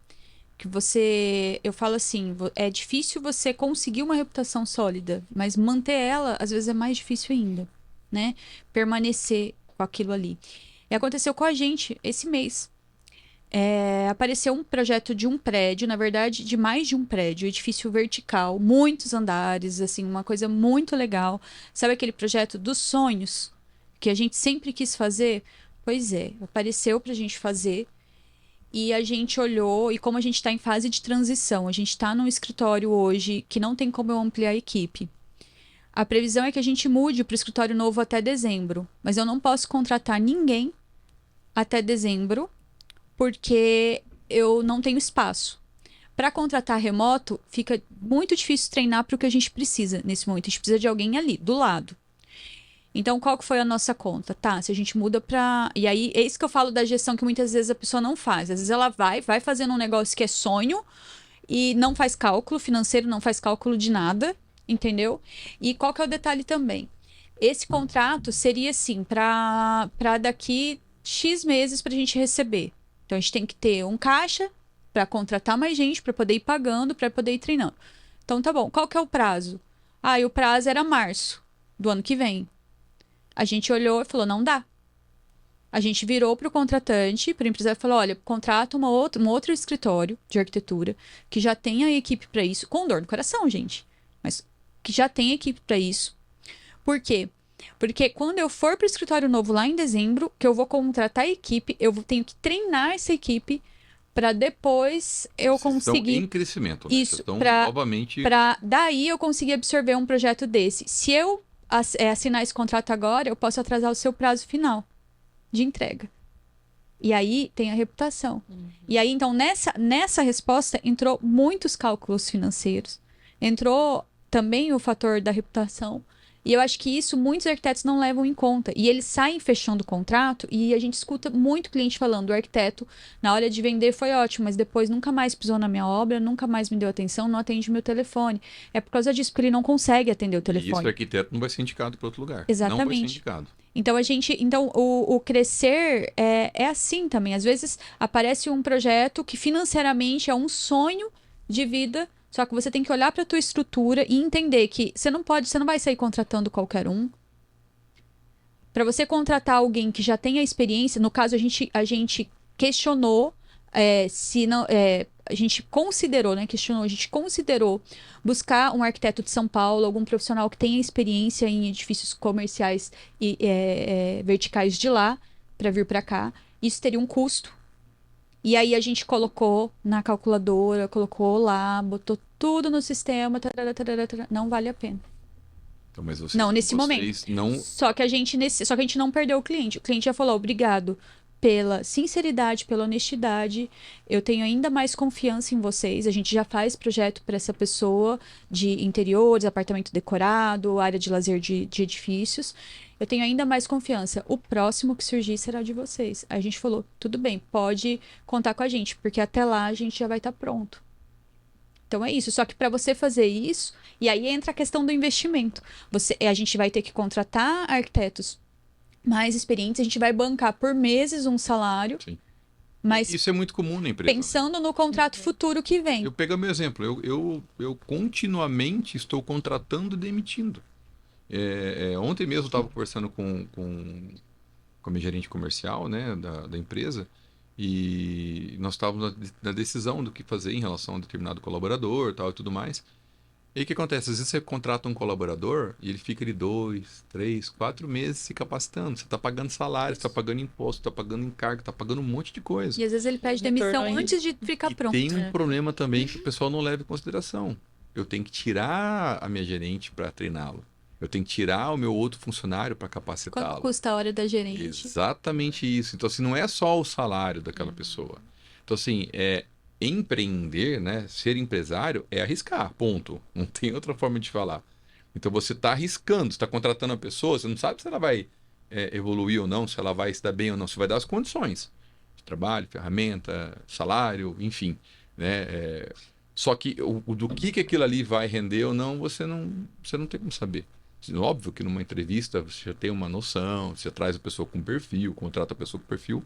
Eu falo assim, é difícil você conseguir uma reputação sólida, mas manter ela, às vezes, é mais difícil ainda, né? Permanecer com aquilo ali. E aconteceu com a gente esse mês. Apareceu um projeto de um prédio, na verdade, de mais de um prédio, edifício vertical, muitos andares, assim, uma coisa muito legal. Sabe aquele projeto dos sonhos que a gente sempre quis fazer? Pois é, apareceu pra gente fazer. E a gente olhou, e como a gente está em fase de transição, a gente está num escritório hoje que não tem como eu ampliar a equipe. A previsão é que a gente mude para o escritório novo até dezembro, mas eu não posso contratar ninguém até dezembro, porque eu não tenho espaço. Para contratar remoto, fica muito difícil treinar para o que a gente precisa nesse momento. A gente precisa de alguém ali, do lado. Então, qual que foi a nossa conta? Tá, se a gente muda pra... E aí, é isso que eu falo da gestão que muitas vezes a pessoa não faz. Às vezes ela vai fazendo um negócio que é sonho e não faz cálculo financeiro, não faz cálculo de nada, entendeu? E qual que é o detalhe também? Esse contrato seria, assim, pra daqui X meses para a gente receber. Então, a gente tem que ter um caixa para contratar mais gente, para poder ir pagando, para poder ir treinando. Então, tá bom. Qual que é o prazo? E o prazo era março do ano que vem. A gente olhou e falou, não dá. A gente virou para o contratante, para o empresário, e falou, olha, contrata um outro escritório de arquitetura que já tenha equipe para isso, com dor no coração, gente, mas que já tenha equipe para isso. Por quê? Porque quando eu for para o escritório novo lá em dezembro, que eu vou contratar a equipe, eu tenho que treinar essa equipe para depois eu conseguir... Estão em crescimento, né? Isso, Estão para novamente... daí eu conseguir absorver um projeto desse. Se eu assinar esse contrato agora, eu posso atrasar o seu prazo final de entrega. E aí tem a reputação. E aí, então, nessa resposta, entrou muitos cálculos financeiros. Entrou também o fator da reputação. E eu acho que isso muitos arquitetos não levam em conta. E eles saem fechando o contrato e a gente escuta muito cliente falando, o arquiteto, na hora de vender foi ótimo, mas depois nunca mais pisou na minha obra, nunca mais me deu atenção, não atende meu telefone. É por causa disso, porque ele não consegue atender o telefone. E isso o arquiteto não vai ser indicado para outro lugar. Exatamente. Não vai ser indicado. Então, o crescer é assim também. Às vezes aparece um projeto que financeiramente é um sonho de vida, só que você tem que olhar para a tua estrutura e entender que você não vai sair contratando qualquer um. Para você contratar alguém que já tenha experiência, no caso a gente questionou se não, a gente considerou, né? Questionou, a gente considerou buscar um arquiteto de São Paulo, algum profissional que tenha experiência em edifícios comerciais e verticais de lá, para vir para cá. Isso teria um custo. E aí a gente colocou na calculadora, colocou lá, botou tudo no sistema, não vale a pena. Então, mas não, nesse momento. Não... Só que a gente não perdeu o cliente. O cliente já falou, obrigado pela sinceridade, pela honestidade. Eu tenho ainda mais confiança em vocês. A gente já faz projeto para essa pessoa de interiores, apartamento decorado, área de lazer de edifícios. Eu tenho ainda mais confiança. O próximo que surgir será de vocês. Aí a gente falou, tudo bem, pode contar com a gente, porque até lá a gente já vai estar pronto. Então é isso. Só que para você fazer isso, e aí entra a questão do investimento. A gente vai ter que contratar arquitetos mais experientes, a gente vai bancar por meses um salário. Sim. Mas isso é muito comum na empresa. Pensando no contrato futuro que vem. Eu pego o meu exemplo. Eu continuamente estou contratando e demitindo. Ontem mesmo eu estava conversando com a minha gerente comercial, né, da empresa, e nós estávamos na decisão do que fazer em relação a um determinado colaborador tal, e tudo mais. E aí o que acontece? Às vezes você contrata um colaborador e ele fica ali 2, 3, 4 meses se capacitando. Você está pagando salário, você está pagando imposto, está pagando encargo, está pagando um monte de coisa. E às vezes ele pede demissão antes de ficar pronto. Tem um problema também que o pessoal não leva em consideração. Eu tenho que tirar a minha gerente para treiná-lo. Eu tenho que tirar o meu outro funcionário para capacitá-lo. Quanto custa a hora da gerente? Exatamente isso. Então, assim, não é só o salário daquela pessoa. Então, assim, empreender, né? Ser empresário é arriscar, ponto. Não tem outra forma de falar. Então, você está arriscando, você está contratando uma pessoa, você não sabe se ela vai evoluir ou não, se ela vai se dar bem ou não. Você vai dar as condições de trabalho, ferramenta, salário, enfim, né? Só que do que aquilo ali vai render ou não, você não tem como saber. Óbvio que numa entrevista você já tem uma noção, você traz a pessoa com perfil, contrata a pessoa com perfil.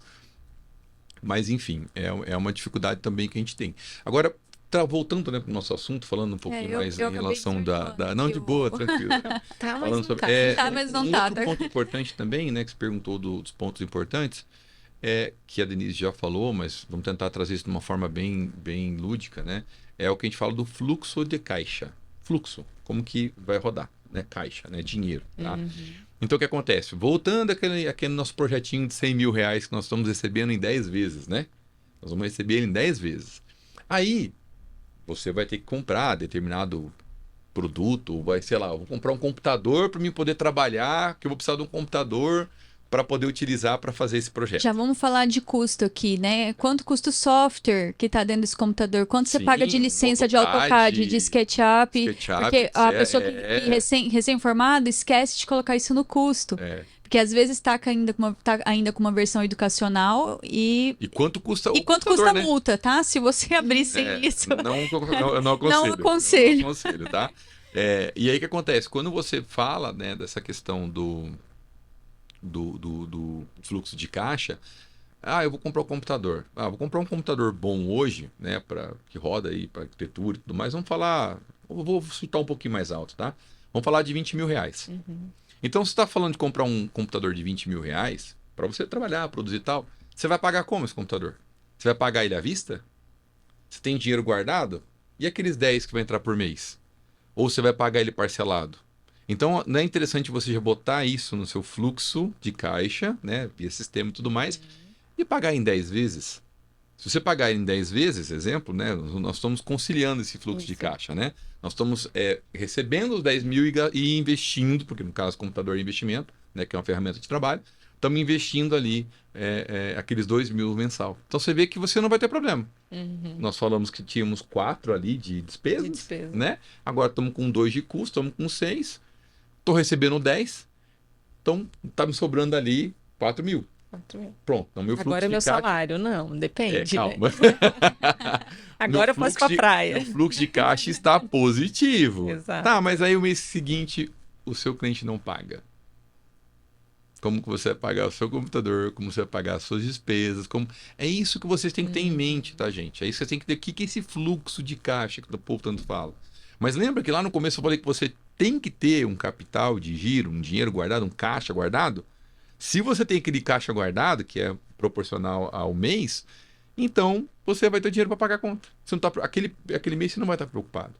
Mas, enfim, é uma dificuldade também que a gente tem. Agora, voltando, né, para o nosso assunto, falando um pouquinho mais em relação da... Não, de boa, tranquilo. Tá, falando mas sobre, mas não um tá. outro ponto importante também, né, que você perguntou dos pontos importantes, que a Denise já falou, mas vamos tentar trazer isso de uma forma bem, bem lúdica, né? É o que a gente fala do fluxo de caixa. Fluxo, como que vai rodar, né? Caixa, né? Dinheiro, tá? Então, o que acontece? Voltando àquele nosso projetinho de 100 mil reais que nós estamos recebendo em 10 vezes, né? Nós vamos receber ele em 10 vezes. Aí, você vai ter que comprar determinado produto, sei lá, eu vou comprar um computador para mim poder trabalhar, que eu vou precisar de um computador para poder utilizar para fazer esse projeto. Já vamos falar de custo aqui, né? Quanto custa o software que está dentro desse computador? Quanto você paga de licença de AutoCAD, de SketchUp? Porque a pessoa que recém-formada esquece de colocar isso no custo. Porque às vezes está ainda com uma versão educacional e quanto custa o quanto custa a né? multa, tá? Se você abrir sem isso. Eu não aconselho. Não aconselho. Não aconselho, tá? E aí o que acontece? Quando você fala, né, dessa questão do fluxo de caixa. Ah, eu vou comprar um computador. Ah, vou comprar um computador bom hoje, né, que roda aí para arquitetura e tudo mais. Vamos falar, eu vou chutar um pouquinho mais alto, tá? Vamos falar de R$ 20.000. Então, se você está falando de comprar um computador de R$ 20.000 para você trabalhar, produzir e tal, você vai pagar como esse computador? Você vai pagar ele à vista? Você tem dinheiro guardado? E aqueles 10 que vai entrar por mês? Ou você vai pagar ele parcelado? Então, não é interessante você já botar isso no seu fluxo de caixa, né, via sistema e tudo mais, e pagar em 10 vezes? Se você pagar em 10 vezes, exemplo, né, nós estamos conciliando esse fluxo de caixa, né? Nós estamos recebendo os 10 mil e investindo, porque no caso, computador é investimento, né, que é uma ferramenta de trabalho, estamos investindo ali aqueles 2 mil mensal. Então você vê que você não vai ter problema. Nós falamos que tínhamos 4 ali de despesas, né? Agora estamos com 2 de custo, estamos com 6, estou recebendo 10, então está me sobrando ali 4 mil. Pronto, então meu fluxo Agora é meu de caixa... salário, não, depende, calma. né? Agora eu posso ir pra praia. O fluxo de caixa está positivo. Exato. Tá, mas aí o mês seguinte o seu cliente não paga. Como que você vai pagar o seu computador, como você vai pagar as suas despesas, como... É isso que vocês têm que ter em mente, tá, gente? É isso que você tem que ter. O que é esse fluxo de caixa que o povo tanto fala? Mas lembra que lá no começo eu falei que você tem que ter um capital de giro, um dinheiro guardado, um caixa guardado? Se você tem aquele caixa guardado, que é proporcional ao mês, então você vai ter dinheiro para pagar a conta. Você não tá, aquele mês você não vai estar preocupado.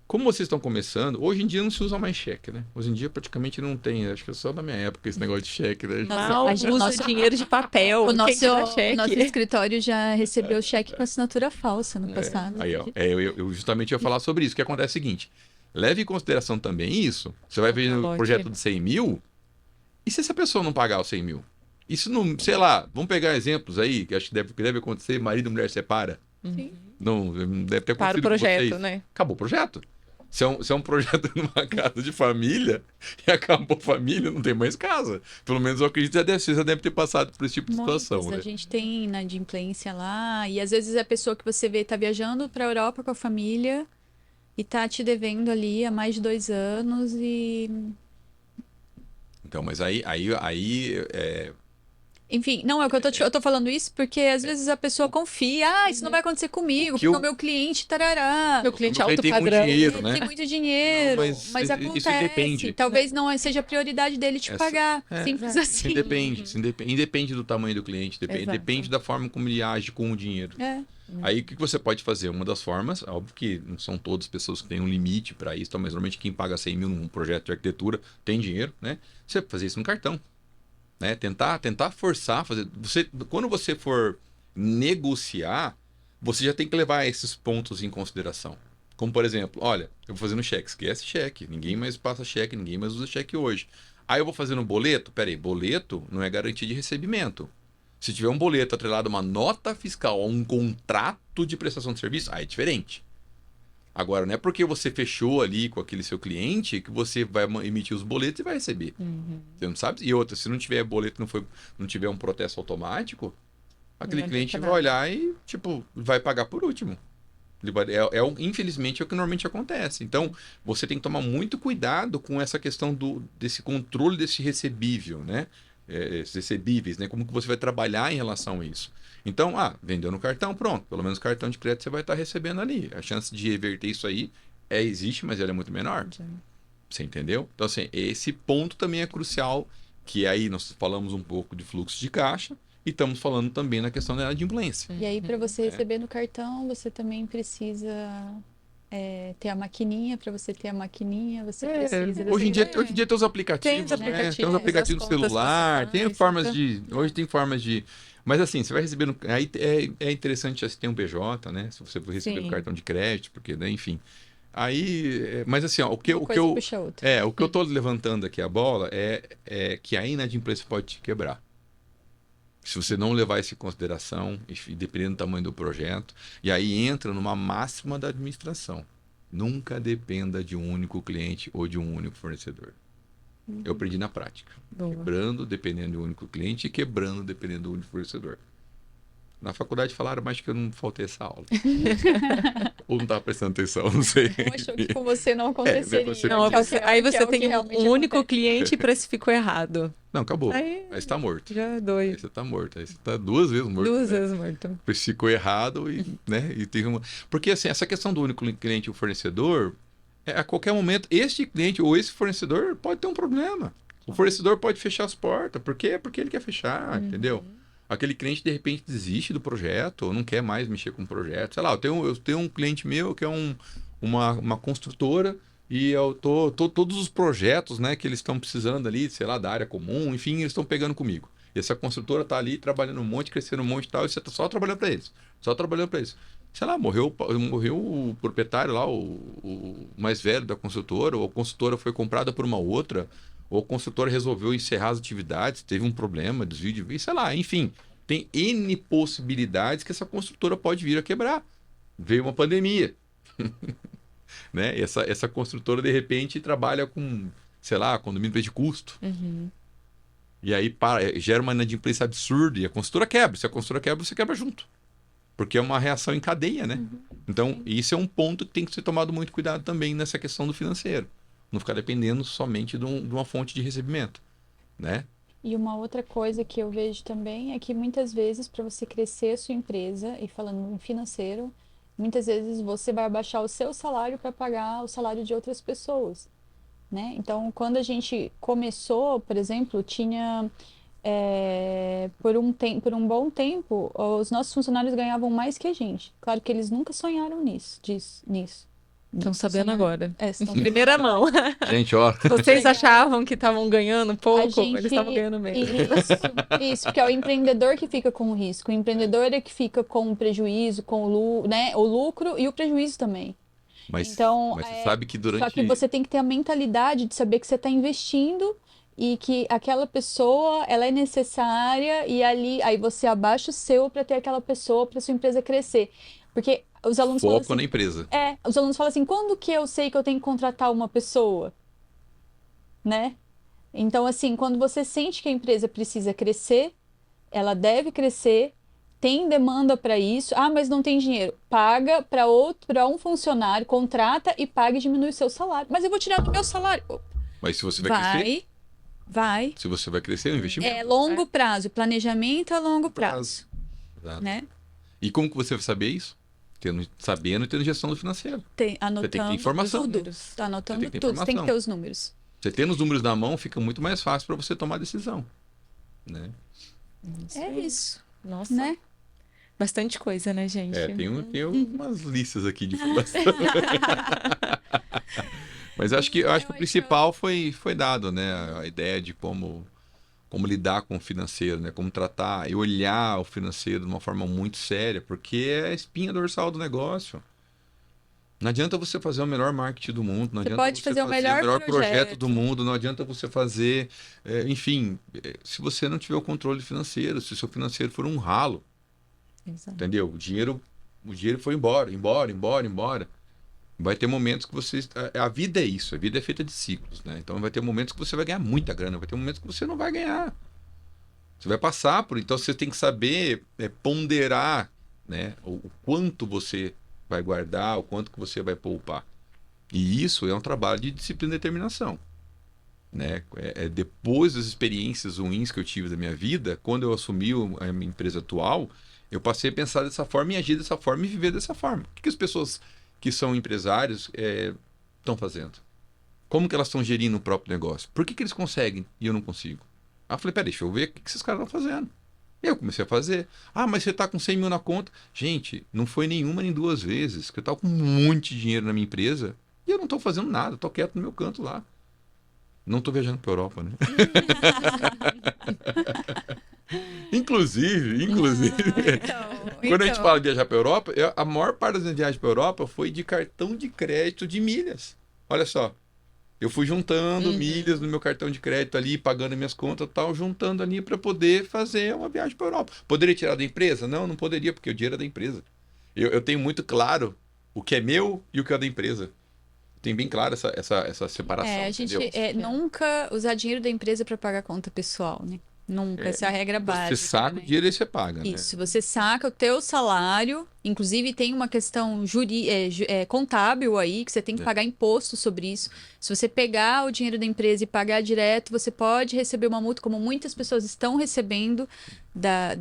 Como vocês estão começando, hoje em dia não se usa mais cheque, né? Hoje em dia praticamente não tem, acho que é só da minha época esse negócio de cheque, né? Não, a gente usa dinheiro de papel. O Quem tira cheque? nosso escritório já recebeu cheque com assinatura falsa no passado. Aí, ó, eu justamente ia falar sobre isso. O que acontece é o seguinte, leve em consideração também isso. Você vai ver no projeto de 100 mil, e se essa pessoa não pagar os 100 mil? Isso não, sei lá, vamos pegar exemplos aí, que acho que deve acontecer, marido e mulher separa. Sim. Não deve ter acontecido Para o com projeto, vocês. né? Acabou o projeto. Se é um projeto numa casa de família e acabou a família, não tem mais casa. Pelo menos eu acredito que você já deve ter passado por esse tipo de situação. A Né? gente tem inadimplência lá, e às vezes a pessoa que você vê tá viajando para a Europa com a família e tá te devendo ali há mais de 2 anos e... Então, mas aí Enfim, não, é o que eu tô falando isso porque às vezes a pessoa confia, isso não vai acontecer comigo, porque o meu cliente tarará. Meu cliente Meu alto cliente tem muito padrão. dinheiro, Ele né? tem muito dinheiro, Não, mas mas acontece. isso depende. Talvez não seja a prioridade dele te pagar. Simples assim. Independe do tamanho do cliente, Exato. depende da forma como ele age com o dinheiro. Aí o que você pode fazer? Uma das formas, óbvio que não são todas as pessoas que têm um limite para isso, mas normalmente quem paga 100 mil num projeto de arquitetura tem dinheiro, né? Você fazer isso no cartão. Né? Tentar forçar, quando você for negociar, você já tem que levar esses pontos em consideração. Como, por exemplo, olha, eu vou fazendo cheque, esquece cheque, ninguém mais passa cheque, ninguém mais usa cheque hoje. Aí eu vou fazendo boleto, peraí, boleto não é garantia de recebimento. Se tiver um boleto atrelado a uma nota fiscal, a um contrato de prestação de serviço, aí é diferente. Agora, não é porque você fechou ali com aquele seu cliente que você vai emitir os boletos e vai receber. Você não sabe? E outra, se não tiver boleto, não tiver um protesto automático, aquele cliente vai olhar e, vai pagar por último. Infelizmente, é o que normalmente acontece. Então, você tem que tomar muito cuidado com essa questão desse controle desse recebível, né? Esses recebíveis, né? Como que você vai trabalhar em relação a isso. Então, vendeu no cartão, pronto. Pelo menos cartão de crédito você vai estar recebendo ali. A chance de reverter isso aí existe, mas ela é muito menor. Você entendeu? Então, assim, esse ponto também é crucial, que aí nós falamos um pouco de fluxo de caixa e estamos falando também na questão da inadimplência. E aí, para você receber no cartão, você também precisa ter a maquininha. Para você ter a maquininha, você precisa... Hoje em dia tem os aplicativos, tem os aplicativos no celular, hoje tem formas de... Mas assim, você vai receber aí é interessante se tem um PJ, né? Se você for receber no cartão de crédito, porque, né, enfim. Aí, mas assim, o que eu tô levantando aqui a bola é que a inadimplência pode te quebrar. Se você não levar isso em consideração, e dependendo do tamanho do projeto, e aí entra numa máxima da administração. Nunca dependa de um único cliente ou de um único fornecedor. Eu aprendi na prática. Quebrando dependendo de um único cliente e quebrando dependendo do único fornecedor. Na faculdade falaram, mas que eu não faltei essa aula. Ou não tava prestando atenção, não sei. Ou achou que com você não aconteceria. você- Não, que é o você- que- aí que é você o que tem realmente um único acontece. cliente e precificou errado. Não, acabou. Aí Aí você tá morto. já Aí dois. você tá morto. Aí você tá duas vezes morto. Duas né? vezes morto. Ficou errado e, né? E tem uma... Porque assim, essa questão do único cliente e o fornecedor, a qualquer momento, este cliente ou esse fornecedor pode ter um problema. O fornecedor pode fechar as portas. Por quê? Porque ele quer fechar, entendeu? Aquele cliente, de repente, desiste do projeto, ou não quer mais mexer com o projeto. Sei lá, eu tenho um cliente meu que é uma construtora e todos os projetos, né, que eles estão precisando ali, sei lá, da área comum, enfim, eles estão pegando comigo. E essa construtora está ali trabalhando um monte, crescendo um monte e tal, e você está só trabalhando para eles. Só trabalhando para eles. Sei lá, morreu o proprietário lá, o mais velho da construtora, ou a construtora foi comprada por uma outra, ou a construtora resolveu encerrar as atividades, teve um problema, desvio de... sei lá, enfim. Tem N possibilidades que essa construtora pode vir a quebrar. Veio uma pandemia. Né? Essa construtora, de repente, trabalha com, sei lá, condomínio de custo. E aí gera uma inadimplência absurda e a construtora quebra. Se a construtora quebra, você quebra junto. Porque é uma reação em cadeia, né? Então, isso é um ponto que tem que ser tomado muito cuidado também nessa questão do financeiro. Não ficar dependendo somente de uma fonte de recebimento, né? E uma outra coisa que eu vejo também é que muitas vezes, para você crescer a sua empresa, e falando em financeiro, muitas vezes você vai abaixar o seu salário para pagar o salário de outras pessoas, né? Então, quando a gente começou, por exemplo, tinha por um bom tempo, os nossos funcionários ganhavam mais que a gente. Claro que eles nunca sonharam nisso. Estão sabendo Sonharam- agora. estão Em primeira mão. Gente, ó, Vocês achavam que estavam ganhando pouco, A gente- eles estavam ganhando menos. Isso, porque é o empreendedor que fica com o risco. O empreendedor é que fica com o prejuízo, né, o lucro e o prejuízo também. mas Então, você sabe que durante... Só que você tem que ter a mentalidade de saber que você está investindo e que aquela pessoa, ela é necessária e aí você abaixa o seu para ter aquela pessoa para sua empresa crescer. Porque os alunos falam Foco assim, na empresa. os alunos falam assim, quando que eu sei que eu tenho que contratar uma pessoa? Né? Então, assim, quando você sente que a empresa precisa crescer, ela deve crescer, tem demanda para isso. Ah, mas não tem dinheiro. Paga para um funcionário, contrata e paga e diminui o seu salário. Mas eu vou tirar do meu salário. Mas se você vai crescer, Vai. se você vai crescer, é um investimento. É longo prazo, planejamento a longo prazo, Exato. né? E como que você vai saber isso? Sabendo e tendo gestão do financeiro. Anotando tem que ter informação. tudo. Números. Tá anotando Você tem que ter tudo, você tem que ter informação. os números. Você tendo os números na mão, fica muito mais fácil para você tomar decisão. Né? É isso, Nossa, né? bastante coisa, né, gente? Tem umas listas aqui de informação. Mas eu acho que o principal foi dado, né? A ideia de como lidar com o financeiro, né? Como tratar e olhar o financeiro de uma forma muito séria, porque é a espinha dorsal do negócio. Não adianta você fazer o melhor marketing do mundo, não Você adianta pode você fazer o melhor projeto projeto do mundo, não adianta você fazer, enfim, se você não tiver o controle financeiro, se o seu financeiro for um ralo, Exato. entendeu? O dinheiro foi embora. Vai ter momentos que você... A vida é isso, a vida é feita de ciclos, né? Então vai ter momentos que você vai ganhar muita grana, vai ter momentos que você não vai ganhar. Você vai passar por... Então você tem que saber ponderar, né? O quanto você vai guardar, o quanto que você vai poupar. E isso é um trabalho de disciplina e determinação. Né? Depois das experiências ruins que eu tive da minha vida, quando eu assumi a minha empresa atual, eu passei a pensar dessa forma e agir dessa forma e viver dessa forma. O que as pessoas que são empresários estão fazendo? Como que elas estão gerindo o próprio negócio? Por que eles conseguem e eu não consigo? Aí eu falei, peraí, deixa eu ver o que esses caras estão fazendo. E eu comecei a fazer. Ah, mas você está com 100 mil na conta. Gente, não foi nenhuma nem duas vezes que eu estava com um monte de dinheiro na minha empresa e eu não estou fazendo nada, estou quieto no meu canto lá. Não estou viajando para a Europa, né? Inclusive, quando a gente fala de viajar para a Europa, a maior parte das minhas viagens para a Europa foi de cartão de crédito de milhas. Olha só, eu fui juntando milhas no meu cartão de crédito ali, pagando minhas contas e tal, juntando ali para poder fazer uma viagem para a Europa. Poderia tirar da empresa? Não poderia, porque o dinheiro é da empresa. Eu tenho muito claro o que é meu e o que é da empresa. Tem bem claro essa separação. A gente entendeu? nunca usar dinheiro da empresa para pagar conta pessoal, né? Nunca, essa é a regra básica. Você saca né? o dinheiro e você paga, né? Isso, você saca o teu salário, inclusive tem uma questão contábil aí, que você tem que pagar imposto sobre isso. Se você pegar o dinheiro da empresa e pagar direto, você pode receber uma multa, como muitas pessoas estão recebendo da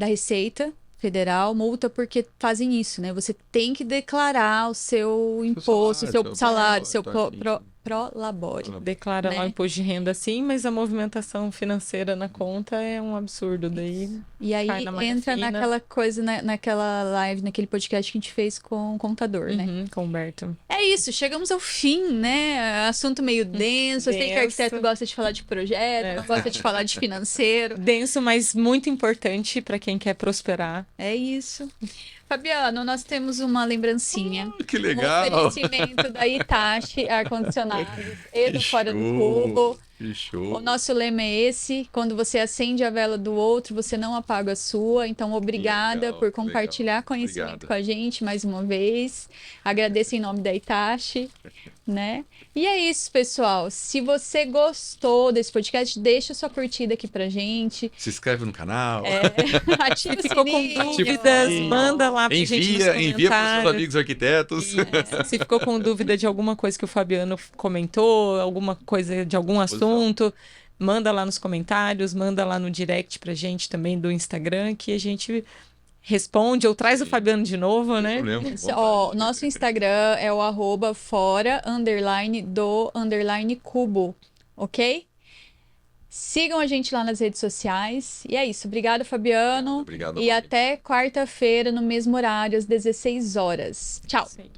Receita Federal, multa porque fazem isso, né? Você tem que declarar o seu imposto, o seu salário, seu prolabore. Declara lá o imposto de renda sim, mas a movimentação financeira na conta é um absurdo. Daí E aí cai na malha entra fina. naquela coisa, naquela live, naquele podcast que a gente fez com o contador, né? Com o Humberto. É isso, chegamos ao fim, né? Assunto meio denso. Eu sei que o arquiteto gosta de falar de projeto, não gosta de falar de financeiro. Denso, mas muito importante para quem quer prosperar. É isso. Fabiano, nós temos uma lembrancinha. Que Um legal! oferecimento da Hitachi Ar-Condicionados e do Que Fora do show, Cubo. Que show! O nosso lema é esse: quando você acende a vela do outro, você não apaga a sua. Então, obrigada legal, por que compartilhar legal. conhecimento Obrigado. com a gente mais uma vez. Agradeço em nome da Hitachi, né? E é isso, pessoal. Se você gostou desse podcast, deixa sua curtida aqui pra gente. Se inscreve no canal. Ativa o Ficou com sininho. dúvidas, sininho. manda lá pra gente nos Envia pros seus comentários. amigos arquitetos. Se ficou com dúvida de alguma coisa que o Fabiano comentou, alguma coisa de algum assunto, manda lá nos comentários, manda lá no direct pra gente também do Instagram, que a gente responde ou traz o Fabiano de novo, né? Problema. Ó, nosso Instagram é o @fora_do_cubo, ok? Sigam a gente lá nas redes sociais. E é isso. Obrigada, Fabiano. Obrigado. E até quarta-feira, no mesmo horário, às 16 horas. Tchau. Sim.